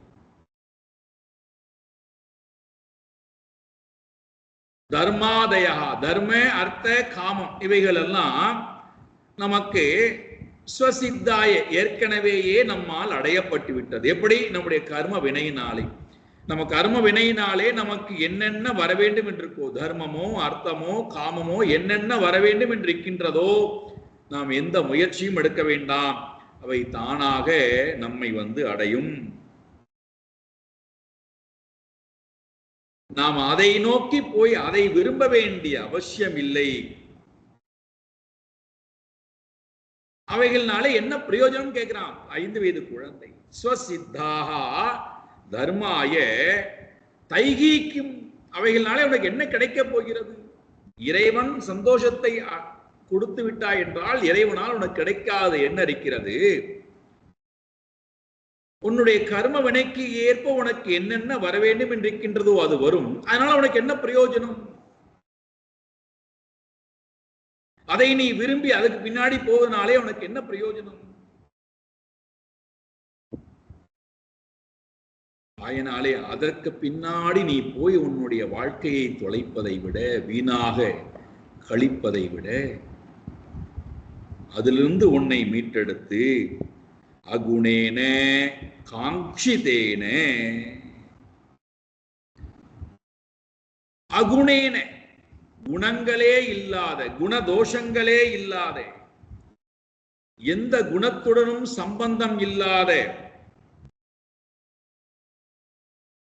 S1: தர்மாதயா, தர்ம அர்த்த காமம் இவைகள் எல்லாம் நமக்கு ஸ்வசித்தாய ஏற்கனவேயே நம்மால் அடையப்பட்டு விட்டது. எப்படி? நம்முடைய கர்ம வினையினாலே. நம்ம கர்ம வினையினாலே நமக்கு என்னென்ன வர வேண்டும் என்று இருக்கோ, தர்மமோ அர்த்தமோ காமமோ என்னென்ன வர வேண்டும் என்று இருக்கின்றதோ நாம் எந்த முயற்சியும் எடுக்க வேண்டாம், அவை தானாக நம்மை அடையும். நாம் அதை நோக்கி போய் அதை விரும்ப வேண்டிய அவசியம் இல்லை. அவைகள்னால என்ன பிரயோஜனம் கேட்கிறான் 5 வயது குழந்தை. ஸ்வசித்தாகா தர்மாய தைகீக்கும், அவைகள்னாலே உனக்கு என்ன கிடைக்க போகிறது? இறைவன் சந்தோஷத்தை கொடுத்து விட்டாய் என்றால் இறைவனால் உனக்கு கிடைக்காது என்ன இருக்கிறது? உன்னுடைய கர்ம வினைக்கு ஏற்ப உனக்கு என்னென்ன வர வேண்டும் என்று இருக்கின்றதோ அது வரும். அதனால உனக்கு என்ன பிரயோஜனம்? அதை நீ விரும்பி அதுக்கு பின்னாடி போவதனாலே உனக்கு என்ன பிரயோஜனம்? ஆயினாலே அதற்கு பின்னாடி நீ போய் உன்னுடைய வாழ்க்கையை தொலைப்பதை விட, வீணாக கழிப்பதை விட, அதிலிருந்து உன்னை மீட்டெடுத்து அகுணேன காங்கிதேன, அகுணேன குணங்களே இல்லாத, குணதோஷங்களே இல்லாத, எந்த குணத்துடனும் சம்பந்தம் இல்லாத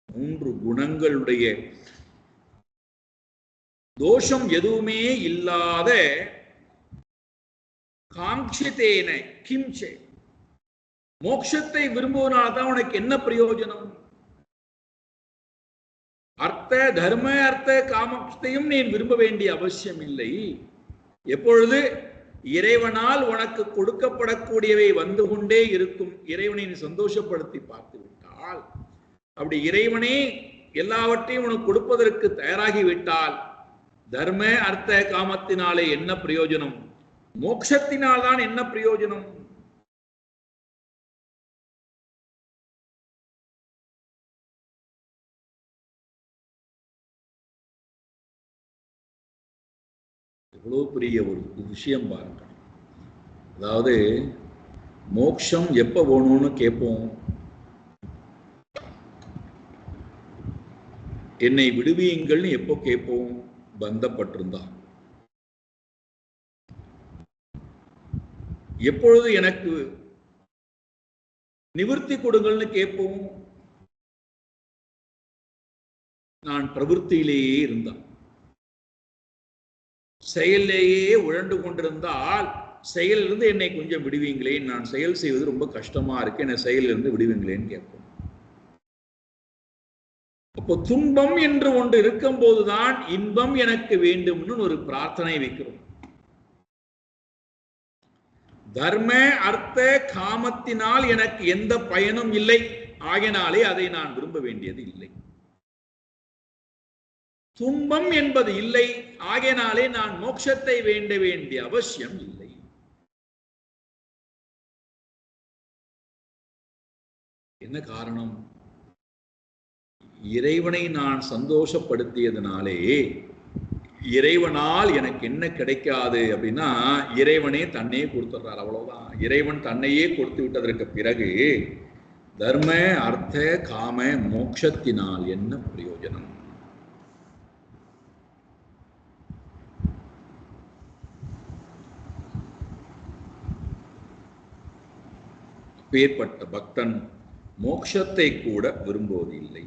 S1: 3 குணங்களுடைய தோஷம் எதுவுமே இல்லாத காங்கிதேன கிம்சே, மோட்சத்தை விரும்புவதனால்தான் உனக்கு என்ன பிரயோஜனம்? அர்த்த தர்ம அர்த்த காமத்தையும் நீ விரும்ப வேண்டிய அவசியம் இல்லை. எப்பொழுது இறைவனால் உனக்கு கொடுக்கப்படக்கூடியவை வந்து கொண்டே இருக்கும், இறைவனை சந்தோஷப்படுத்தி பார்த்து விட்டால், அப்படி இறைவனே எல்லாவற்றையும் உனக்கு கொடுப்பதற்கு தயாராகிவிட்டால் தர்ம அர்த்த காமத்தினாலே என்ன பிரயோஜனம்? மோட்சத்தினால் தான் என்ன பிரயோஜனம்? எவ்வளவு பெரிய ஒரு விஷயம் பாருங்க. அதாவது மோட்சம் எப்ப வேணும்னு கேட்போம். என்னை விடுவியுங்கள்னு எப்போ கேட்போம்? பந்தப்பட்டிருந்தா. எப்பொழுது எனக்கு நிவர்த்தி கொடுங்கள்னு கேட்போம்? நான் பிரவൃத்தியிலேயே இருந்தான், செயலிலேயே உழண்டு கொண்டிருந்தால் செயலிலிருந்து என்னை கொஞ்சம் விடுவீங்களேன், நான் செயல் செய்வது ரொம்ப கஷ்டமா இருக்கு, என்னை செயலிலிருந்து விடுவீங்களேன்னு கேட்போம். அப்போ துன்பம் என்று ஒன்று இருக்கும் போதுதான் இன்பம் எனக்கு வேண்டும்னு ஒரு பிரார்த்தனை வைக்கிறோம். தர்ம அர்த்த காமத்தினால் எனக்கு எந்த பயனும் இல்லை, ஆகினாலே அதை நான் விரும்ப வேண்டியது இல்லை. துன்பம் என்பது இல்லை, ஆகினாலே நான் மோட்சத்தை வேண்ட வேண்டிய அவசியம் இல்லை. என்ன காரணம்? இறைவனை நான் சந்தோஷப்படுத்தியதனாலே இறைவனால் எனக்கு என்ன கிடைக்காது அப்படின்னா, இறைவனே தன்னையே கொடுத்துடுறார், அவ்வளவுதான். இறைவன் தன்னையே கொடுத்து விட்டதற்கு பிறகு தர்ம அர்த்த காம மோட்சத்தினால் என்ன பிரயோஜனம்? அப்பேற்பட்ட பக்தன் மோட்சத்தை கூட விரும்புவதில்லை.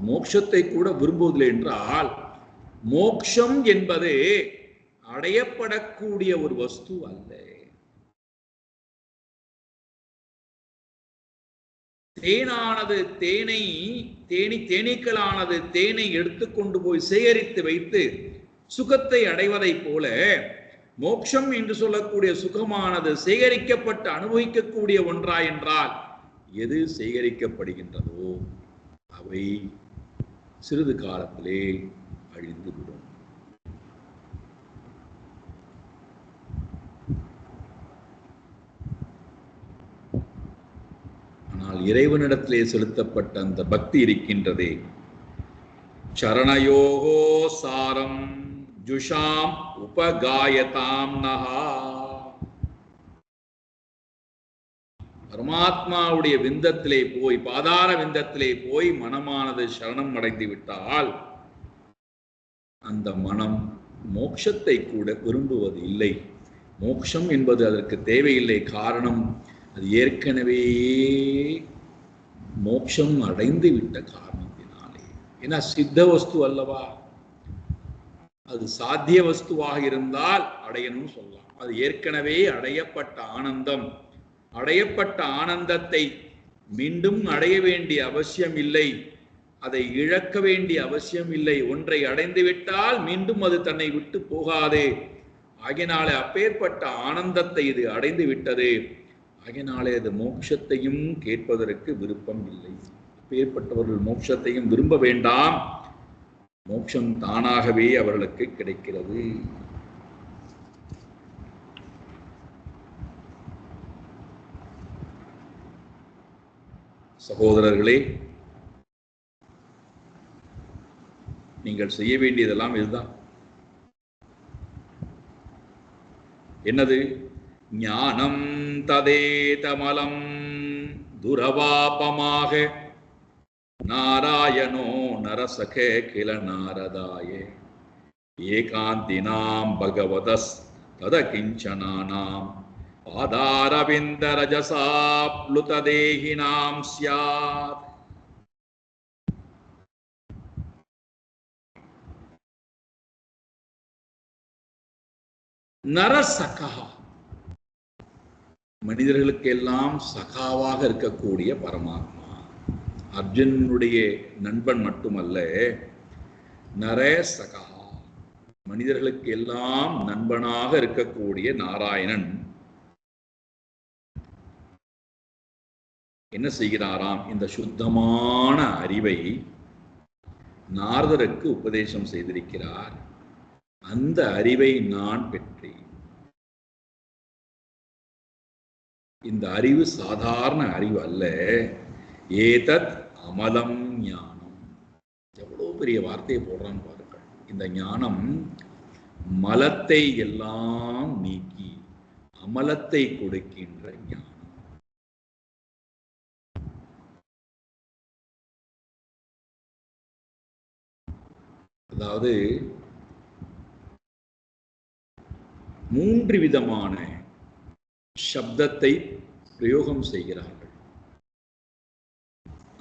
S1: மோட்சத்தை கூட விரும்புவதில்லை என்றால், மோட்சம் என்பது அடையப்படக்கூடிய ஒரு வஸ்து அல்ல. தேனானது தேனீக்களானது தேனை எடுத்துக்கொண்டு போய் சேகரித்து வைத்து சுகத்தை அடைவதை போல, மோட்சம் என்று சொல்லக்கூடிய சுகமானது சேகரிக்கப்பட்டு அனுபவிக்கக்கூடிய ஒன்றா என்றால், எது சேகரிக்கப்படுகின்றதோ அவை சிறிது காலத்திலே அழிந்துவிடும். ஆனால் இறைவனிடத்திலே செலுத்தப்பட்ட அந்த பக்தி இருக்கின்றதே, சரணயோகோ சாரம் ஜுஷாம் உபகாயதாம் நஹா. பரமாத்மாவுடைய விந்தத்திலே போய், பாதார விந்தத்திலே போய் மனமானது சரணம் அடைந்து விட்டால், அந்த மனம் மோட்சத்தை கூட விரும்புவது இல்லை. மோட்சம் என்பது அதற்கு தேவையில்லை. காரணம், அது ஏற்கனவே மோட்சம் அடைந்து விட்ட காரணத்தினாலே. ஏன்னா சித்த வஸ்து அல்லவா, அது சாத்திய வஸ்துவாக இருந்தால் அடையணும்னு சொல்லலாம். அது ஏற்கனவே அடையப்பட்ட ஆனந்தம். அடையப்பட்ட ஆனந்தத்தை மீண்டும் அடைய வேண்டிய அவசியம் இல்லை, அதை இழக்க வேண்டிய அவசியம் இல்லை. ஒன்றை அடைந்து விட்டால் மீண்டும் அது தன்னை விட்டு போகாது. ஆகினாலே அப்பேற்பட்ட ஆனந்தத்தை இது அடைந்து விட்டது. ஆகினாலே அது மோட்சத்தையும் கேட்பதற்கு விருப்பம் இல்லை. அப்பேற்பட்டவர்கள் மோட்சத்தையும் விரும்ப வேண்டாம். மோட்சம் தானாகவே அவர்களுக்கு கிடைக்கிறது. சகோதரர்களே, நீங்கள் செய்ய வேண்டியதெல்லாம் இதுதான். என்னது? ஞானம் ததேதமலம் துரவாபமாக நாராயணோ நரசகே கில நாரதாய ஏகாந்தினாம் பகவதஸ் தத கிஞ்சனானாம் பாதாரவிந்த ரஜசா ப்ளுததேஹினாம் ஸ்யாத். நரசகா, மனிதர்களுக்கு எல்லாம் சகாவாக இருக்கக்கூடிய பரமாத்மா. அர்ஜுனனுடைய நண்பன் மட்டுமல்ல, நரசகா, மனிதர்களுக்கு எல்லாம் நண்பனாக இருக்கக்கூடிய நாராயணன் என்ன செய்கிறாராம்? இந்த சுத்தமான அறிவை நாரதருக்கு உபதேசம் செய்திருக்கிறார். அந்த அறிவை நான் பெற்றேன். இந்த அறிவு சாதாரண அறிவு அல்ல. ஏதத் அமலம் ஞானம். எவ்வளவு பெரிய வார்த்தையை போடுறான்னு பாருங்கள். இந்த ஞானம் மலத்தை எல்லாம் நீக்கி அமலத்தை கொடுக்கின்ற ஞானம். அதாவது 3 விதமான சப்தத்தை பிரயோகம் செய்கிறார்கள்.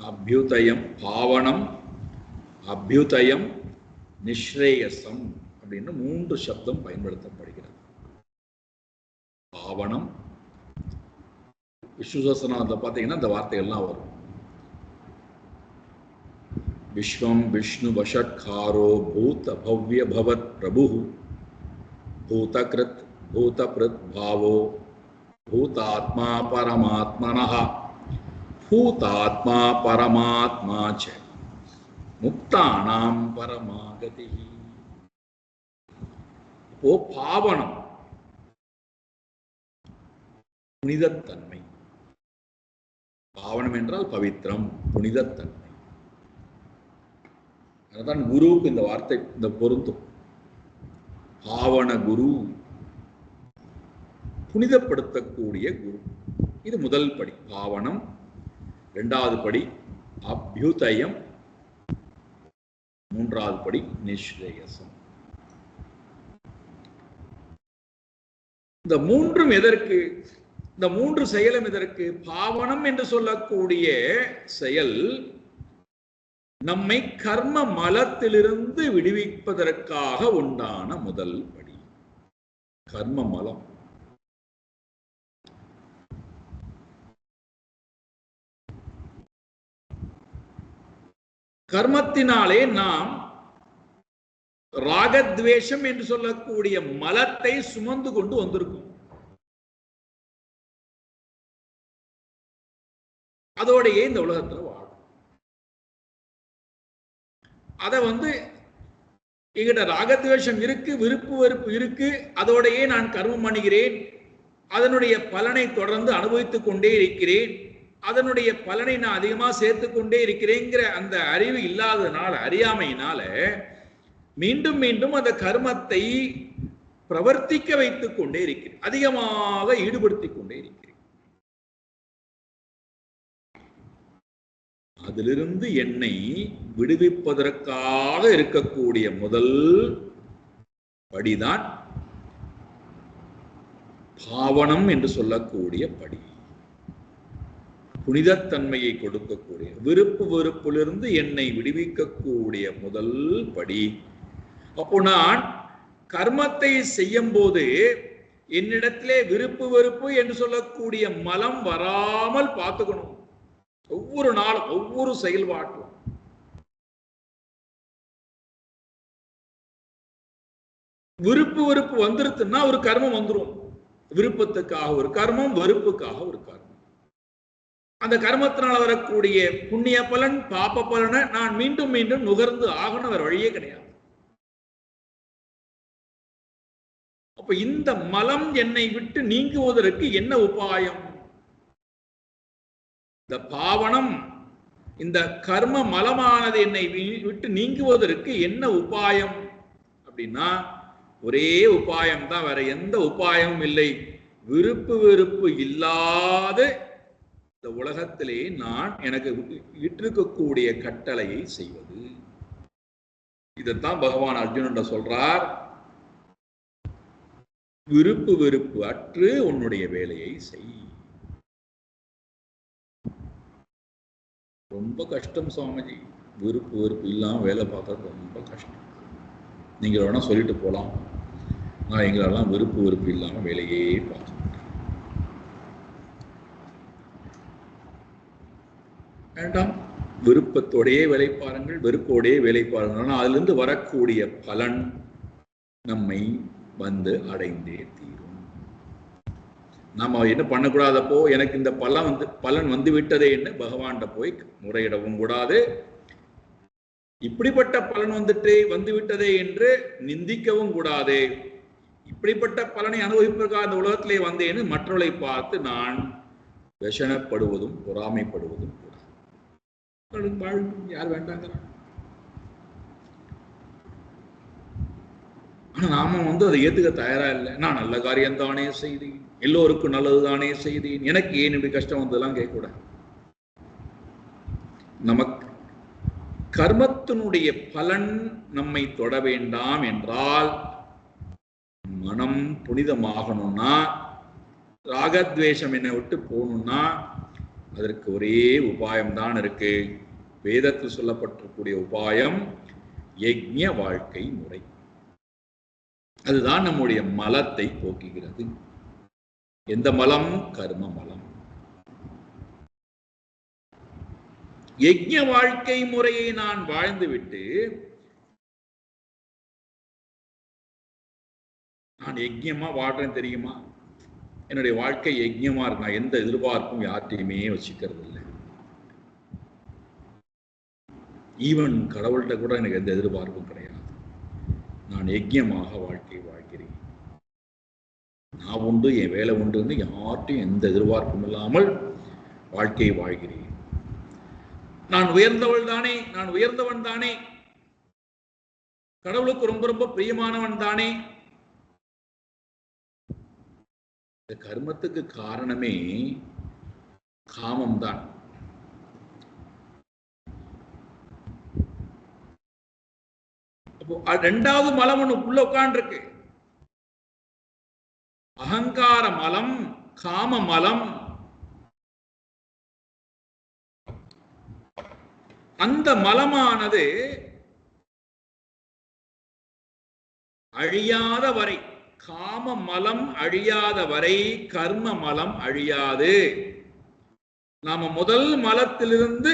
S1: அபியுதயம், பாவனம், அபியுதயம், நிஸ்ரேயசம் அப்படின்னு 3 சப்தம் பயன்படுத்தப்படுகிறது. பாவனம், விஷ்ணு சஹஸ்ரநாமத்தில் பார்த்தீங்கன்னா இந்த வார்த்தைகள்லாம் வரும். விஸ்வம் விஷ்ணு வஷட்காரோ பூத பவ்ய பவத் பிரபு பூதகிருத் பூதபிருத் பாவோ பூதாத்மா பரமாத்மனஹ பூதாத்மா பரமாத்மா ச முக்தானாம் பரமாகதி. இப்போ பாவனம் புனிதத்தன்மை. பாவனம் என்றால் பவித்திரம், புனிதத்தன்மை. அதுதான் குருவுக்கு இந்த வார்த்தை இந்த பொருந்தும். பாவன குரு, புனிதப்படுத்தக்கூடிய குரு. இது முதல் படி பாவனம். 2வது படி அபியுதயம், 3வது படி நிஸ்ரேயசம். இந்த 3ம் எதற்கு? இந்த 3 செயலும் எதற்கு? பாவனம் என்று சொல்லக்கூடிய செயல் நம்மை கர்ம மலத்திலிருந்து விடுவிப்பதற்காக உண்டான முதல் படி. கர்ம மலம். கர்மத்தினாலே நாம் ராகத்வேஷம் என்று சொல்லக்கூடிய மலத்தை சுமந்து கொண்டு வந்திருக்கும். அதோடையே இந்த உலகத்துல வாழும். அத எங்கிட்ட ராகத்வேஷம் இருக்கு, விருப்பு வெறுப்பு இருக்கு, அதோடையே நான் கர்மம் பண்ணுகிறேன், அதனுடைய பலனை தொடர்ந்து அனுபவித்துக் கொண்டே இருக்கிறேன், அதனுடைய பலனை நான் அதிகமா சேர்த்து கொண்டே இருக்கிறேங்கிற அந்த அறிவு இல்லாததுனால, அறியாமையினால மீண்டும் மீண்டும் அந்த கர்மத்தை பிரவர்த்திக்க வைத்துக் கொண்டே இருக்கிறேன், அதிகமாக ஈடுபடுத்திக் கொண்டே இருக்கிறேன். அதிலிருந்து என்னை விடுவிப்பதற்காக இருக்கக்கூடிய முதல் படிதான் பாவனம் என்று சொல்லக்கூடிய படி. புனிதத்தன்மையை கொடுக்கக்கூடிய, விருப்பு வெறுப்பிலிருந்து என்னை விடுவிக்கக்கூடிய முதல் படி. அப்போ நான் கர்மத்தை செய்யும் போது என்னிடத்திலே விருப்பு வெறுப்பு என்று சொல்லக்கூடிய மலம் வராமல் பார்த்துக்கணும். ஒவ்வொரு நாளும் ஒவ்வொரு செயல்பாட்டிலும் விருப்பு வெறுப்பு வந்துருச்சுன்னா ஒரு கர்மம் வந்துடும். விருப்பத்துக்காக ஒரு கர்மம், வெறுப்புக்காக ஒரு கர்மம். அந்த கர்மத்தினால் வரக்கூடிய புண்ணிய பலன், பாப பலனை நான் மீண்டும் மீண்டும் நுகர்ந்து ஆகணும், வேற வழியே கிடையாது. அப்ப இந்த மலம் என்னை விட்டு நீங்குவதற்கு என்ன உபாயம்? இந்த பாவனம், இந்த கர்ம மலமானது என்னை விட்டு நீங்குவதற்கு என்ன உபாயம் அப்படின்னா ஒரே உபாயம் தான், வேற எந்த உபாயமும் இல்லை. விருப்பு வெறுப்பு இல்லாத இந்த உலகத்திலே நான் எனக்கு விட்டிருக்கக்கூடிய கட்டளையை செய்வது. இதைத்தான் பகவான் அர்ஜுனன் சொல்றார், விருப்பு வெறுப்பு அற்று உன்னுடைய வேலையை செய். ரொம்ப கஷ்டம் சுவாமிஜி, விருப்பு வெறுப்பு இல்லாமல் வேலை பார்க்கறது ரொம்ப கஷ்டம். நீங்கள் வேணா சொல்லிட்டு போகலாம், நான் எங்களெல்லாம் விருப்பு வெறுப்பு இல்லாமல் வேலையே பார்க்க வேண்டாம். விருப்பத்தோடையே வேலை பாருங்கள், வெறுப்போடையே வேலை பாருங்கள். ஆனால் அதிலிருந்து வரக்கூடிய பலன் நம்மை அடைந்தே தீரும். நாம என்ன பண்ணக்கூடாதப்போ, எனக்கு இந்த பலன் வந்து விட்டதே என்று பகவான்கிட்ட போய் முறையிடவும் கூடாது. இப்படிப்பட்ட பலன் வந்து விட்டதே என்று நிந்திக்கவும் கூடாது. இப்படிப்பட்ட பலனை அனுபவிப்பதற்காக அந்த உலகத்திலே வந்தேன்னு மற்றவர்களை பார்த்து நான் விஷணப்படுவதும் பொறாமைப்படுவதும் கூடாது. யார் வேண்டாங்கிறான்? ஆனா நாம அதை ஏத்துக்க தயாரா இல்லை. நான் நல்ல காரியம் தானே செய்தேன், எல்லோருக்கும் நல்லது தானே செய்தேன், எனக்கு ஏன் இப்படி கஷ்டம் வந்ததெல்லாம் கேட்கக்கூடாது. நமக்கு கர்மத்தினுடைய பலன் நம்மை தொட வேண்டாம் என்றால், மனம் புனிதமாகணும்னா, ராகத்வேஷம் என்னை விட்டு போகணும்னா, அதற்கு ஒரே உபாயம்தான் இருக்கு. வேதத்தில் சொல்லப்பட்டிருக்கூடிய உபாயம் யஜ்ஞ வாழ்க்கை முறை. அதுதான் நம்முடைய மலத்தை போக்குகிறது. எந்த மலம்? கர்ம மலம். யஜ்ஞ வாழ்க்கை முறையை நான் வாழ்ந்துவிட்டு, நான் யஜ்ஞமா வாழ்றேன் தெரியுமா, என்னுடைய வாழ்க்கை யஜ்ஞமா இருக்கு, நான் எந்த எதிர்பார்ப்பும் யார்ட்டையுமே வச்சுக்கிறது இல்லை. ஈவன் கடவுள்கிட்ட கூட எனக்கு எந்த எதிர்பார்ப்பும் கிடையாது. நான் யஜ்ஞமாக வாழ்க்கை வாழ்கிறேன். நான் உண்டு, என் வேலை உண்டு, யார்ட்டையும் எந்த எதிர்பார்ப்பும் இல்லாமல் வாழ்க்கையை வாழ்கிறேன். நான் உயர்ந்தவள் தானே, நான் உயர்ந்தவன் தானே, கடவுளுக்கு ரொம்ப ரொம்ப பிரியமானவன் தானே. இந்த கர்மத்துக்கு காரணமே காமம் தான். ரெண்டாவது மலம் ஒண்ணு உள்ள உட்கார்ந்துருக்கு. அகங்கார மலம், காம மலம். அந்த மலமானது அழியாத வரை, காம மலம் அழியாத வரை கர்ம மலம் அழியாது. நாம முதல் மலத்திலிருந்து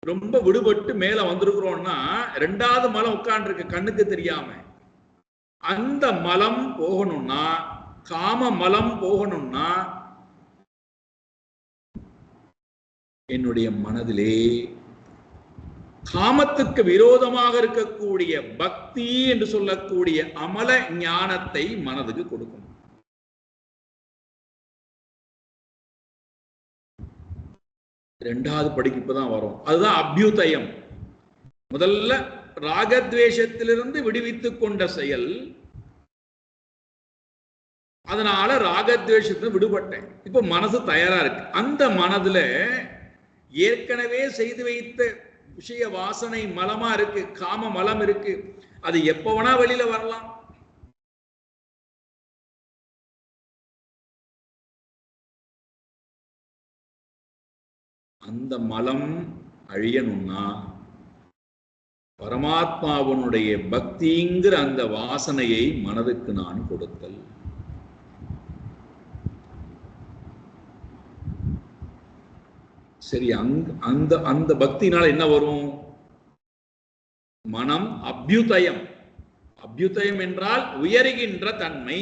S1: ரொம்ப விடுபட்டு மேல வந்திருக்கிறோம்னா, ரெண்டாவது மலம் உட்கார்ந்துருக்கு கண்ணுக்கு தெரியாம. அந்த மலம் போகணும்னா, காம மலம் போகணும்னா, என்னுடைய மனதிலே காமத்துக்கு விரோதமாக இருக்கக்கூடிய பக்தி என்று சொல்லக்கூடிய அமல ஞானத்தை மனதுக்கு கொடுக்கணும். ரெண்டாவது படிப்பு தான் வரும். அதுதான் அபியுதயம். முதல்ல ராகத்வேஷத்திலிருந்து விடுவித்துக் கொண்ட செயல், அதனால ராகத்வேஷத்துல விடுபட்டேன். இப்ப மனசு தயாரா இருக்கு. அந்த மனதுல ஏற்கனவே செய்து வைத்த விஷய வாசனை மலமா இருக்கு, காம மலம் இருக்கு. அது எப்ப வேணா வெளியில வரலாம். அந்த மலம் அழியணும்னா பரமாத்மாவனுடைய பக்திங்கிற அந்த வாசனையை மனதுக்கு நான் கொடுத்தல். சரி, அந்த அந்த பக்தினால என்ன வரும்? மனம் அபியுதயம். அபியுதயம் என்றால் உயர்கின்ற தன்மை.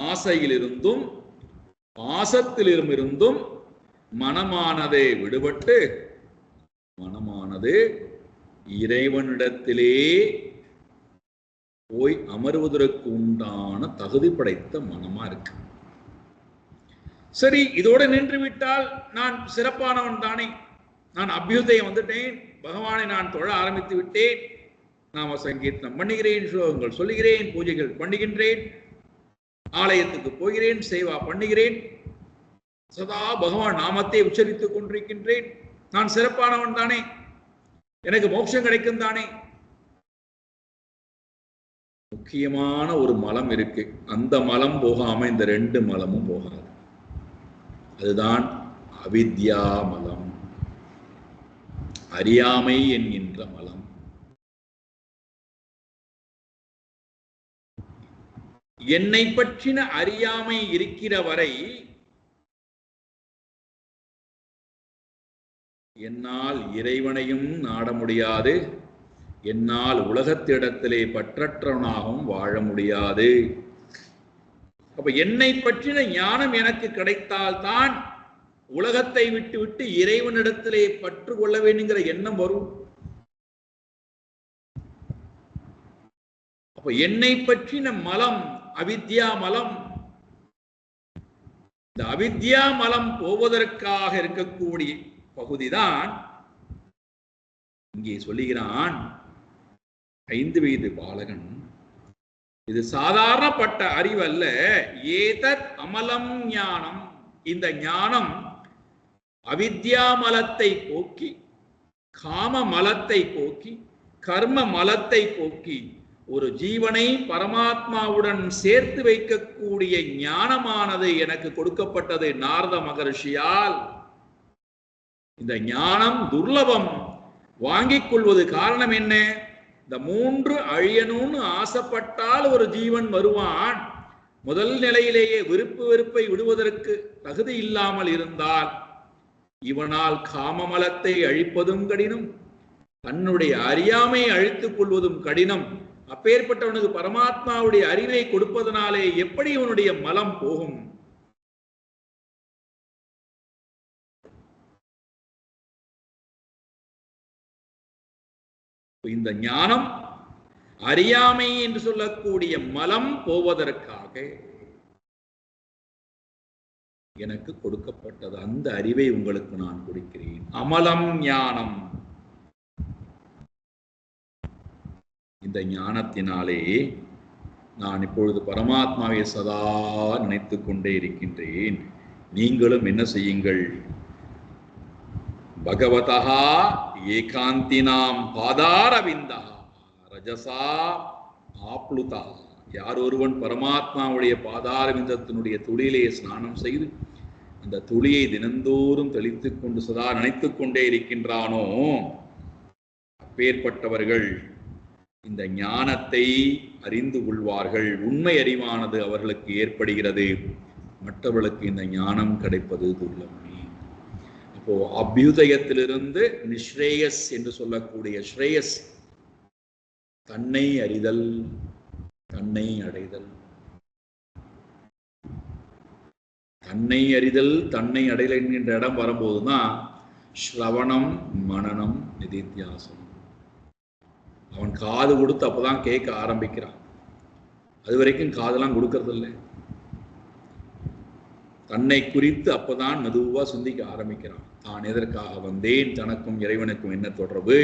S1: ஆசையிலிருந்தும் பாசத்திலிருந்தும் மனமானதை விடுபட்டு, மனமானது இறைவனிடத்திலே போய் அமர்வதற்கு உண்டான தகுதி படைத்த மனமா இருக்கு. சரி, இதோட நின்று விட்டால் நான் சிறப்பானவன் தானே, நான் அபியுதயம் வந்துட்டேன், பகவானை நான் தொழ ஆரம்பித்து விட்டேன், நாம சங்கீர்த்தனம் பண்ணுகிறேன், ஸ்லோகங்கள் சொல்லுகிறேன், பூஜைகள் பண்ணுகின்றேன், ஆலயத்துக்கு போகிறேன், சேவா பண்ணுகிறேன், சதா பகவான் நாமத்தை உச்சரித்துக் கொண்டிருக்கின்றேன், நான் சிறப்பானவன் தானே, எனக்கு மோட்சம் கிடைக்கும் தானே. முக்கியமான ஒரு மலம் இருக்கு. அந்த மலம் போகாம இந்த ரெண்டு மலமும் போகாது. அதுதான் அவித்யா மலம், அறியாமை என்கின்ற மலம். என்னை பற்றின அறியாமை இருக்கிற வரை என்னால் இறைவனையும் நாட முடியாது, என்னால் உலகத்திடத்திலே பற்றற்றவனாகவும் வாழ முடியாது. அப்ப என்னை பற்றின ஞானம் எனக்கு கிடைத்தால்தான் உலகத்தை விட்டு விட்டு இறைவனிடத்திலே பற்று கொள்ள வேண்டுங்கிற எண்ணம் வரும். அப்ப என்னை பற்றின மலம் அவித்யா மலம். இந்த அவித்யா மலம் போவதற்காக இருக்கக்கூடிய பகுதிதான் இங்கே சொல்லுகிறான். 5 வயது பாலகன், இது சாதாரணப்பட்ட அறிவல்ல, ஏதத் அமலம் ஞானம், இந்த ஞானம் அவித்யா மலத்தை போக்கி, காம மலத்தை போக்கி, கர்ம மலத்தை போக்கி ஒரு ஜீவனை பரமாத்மாவுடன் சேர்த்து வைக்கக்கூடிய ஞானமானது எனக்கு கொடுக்கப்பட்டது நாரத மகர்ஷியால். இந்த ஞானம் துர்லபம், வாங்கிக் கொள்வது காரணம் என்ன? இந்த 3 அழியணும்னு ஆசைப்பட்டால் ஒரு ஜீவன் வருவான். முதல் நிலையிலேயே விருப்பு வெறுப்பை விடுவதற்கு தகுதி இல்லாமல் இருந்தால் இவனால் காமமலத்தை அழிப்பதும் கடினம், தன்னுடைய அறியாமை அழித்துக் கொள்வதும் கடினம். அப்பேற்பட்டவனுக்கு பரமாத்மாவுடைய அறிவை கொடுப்பதனாலே எப்படி இவனுடைய மலம் போகும்? இந்த ஞானம் அறியாமை என்று சொல்லக்கூடிய மலம் போவதற்காக எனக்கு கொடுக்கப்பட்டது. அந்த அறிவை உங்களுக்கு நான் கொடுக்கிறேன். அமலம் ஞானம். இந்த ஞானத்தினாலே நான் இப்பொழுது பரமாத்மாவை சதா நினைத்து கொண்டே இருக்கின்றேன். நீங்களும் என்ன செய்யுங்கள்? பகவதா ஏகாந்தினாம் பாதாரவிந்தா ரஜசா ஆப்ளுதா. யார் ஒருவன் பரமாத்மாவுடைய பாதாரவிந்தத்தினுடைய துளியிலே ஸ்நானம் செய்து அந்த துளியை தினந்தோறும் தெளித்துக் கொண்டு சதா நினைத்துக் கொண்டே இருக்கின்றானோ, அப்பேற்பட்டவர்கள் இந்த ஞானத்தை அறிந்து கொள்வார்கள். உண்மை அறிவானது அவர்களுக்கு ஏற்படுகிறது. மற்றவர்களுக்கு இந்த ஞானம் கிடைப்பது துர்லபமே. அப்போ அபியுதயத்திலிருந்து நிஸ்ரேயஸ் என்று சொல்லக்கூடிய ஸ்ரேயஸ், தன்னை அறிதல், தன்னை அடைதல். தன்னை அறிதல், தன்னை அடைதல் என்கின்ற இடம் வரும்போதுதான் ஸ்ரவணம், மனனம், நிதித்தியாசனம். அவன் காது கொடுத்து அப்பதான் கேட்க ஆரம்பிக்கிறான். அது வரைக்கும் காதெல்லாம் கொடுக்கறது இல்லை. தன்னை குறித்து அப்பதான் மெதுவா சிந்திக்க ஆரம்பிக்கிறான். தான் எதற்காக வந்தேன், தனக்கும் இறைவனுக்கும் என்ன தொடர்பு,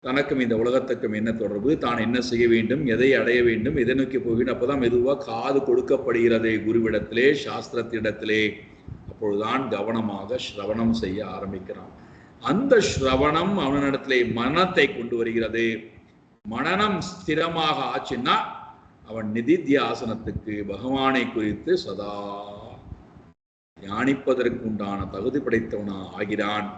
S1: தனக்கும் இந்த உலகத்துக்கும் என்ன தொடர்பு, தான் என்ன செய்ய வேண்டும், எதை அடைய வேண்டும், எதை நோக்கி போக வேண்டும். அப்பதான் மெதுவா காது கொடுக்கப்படுகிறது குருவிடத்திலே, சாஸ்திரத்திடத்திலே. அப்பொழுதுதான் கவனமாக ஸ்ரவணம் செய்ய ஆரம்பிக்கிறான். அந்த ஸ்ரவணம் அவனிடத்திலே மனத்தை கொண்டு வருகிறது. மனனம் ஸ்திரமாக ஆச்சுன்னா அவன் நிதித்தியாசனத்துக்கு பகவானை குறித்து சதா தியானிப்பதற்கு உண்டான தகுதி படைத்தவனா ஆகிறான்.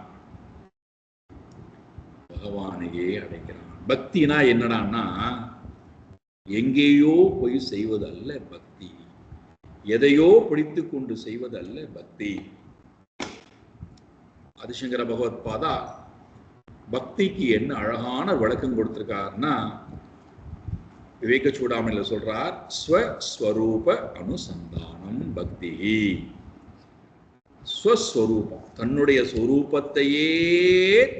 S1: பகவானையே அடைகிறான். பக்தினா என்னடான்னா எங்கேயோ போய் செய்வதல்ல பக்தி, எதையோ பிடித்து கொண்டு செய்வதல்ல பக்தி. ஆதிசங்கர பகவத் பாதா பக்திக்கு என்ன அழகான விளக்கம் கொடுத்திருக்காருன்னா, விவேக சூடாமணியில் சொல்றார், ஸ்வஸ்வரூப அனுசந்தானம் பக்தி. ஸ்வஸ்வரூபம், தன்னுடைய ஸ்வரூபத்தையே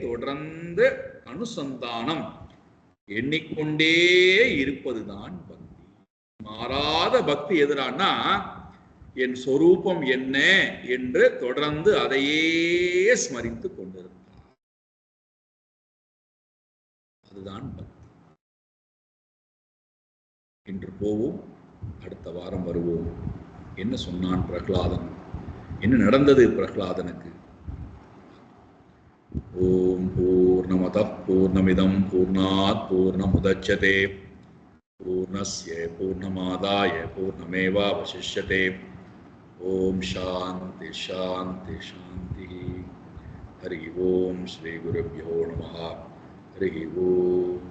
S1: தொடர்ந்து அனுசந்தானம் எண்ணிக்கொண்டே இருப்பதுதான் பக்தி. மாறாத பக்தி எதிரானா என் சொரூபம் என்ன என்று தொடர்ந்து அதையே ஸ்மரித்துக் கொண்டிருந்தார். அதுதான் பக்தி. இன்று போவோம், அடுத்த வாரம் வருவோம். என்ன சொன்னான் பிரகலாதன், என்ன நடந்தது பிரகலாதனுக்கு? ஓம் பூர்ணமதః பூர்ணமிதம் பூர்ணாத் பூர்ணமுதச்யதே பூர்ணஸ்ய பூர்ணமாதாய பூர்ணமேவாவசிஷ்யதே. ஓம் சாந்தி சாந்தி சாந்தி. ஹரி ஓம் ஸ்ரீ குருப்யோ நமः. ஹரி ஓம்.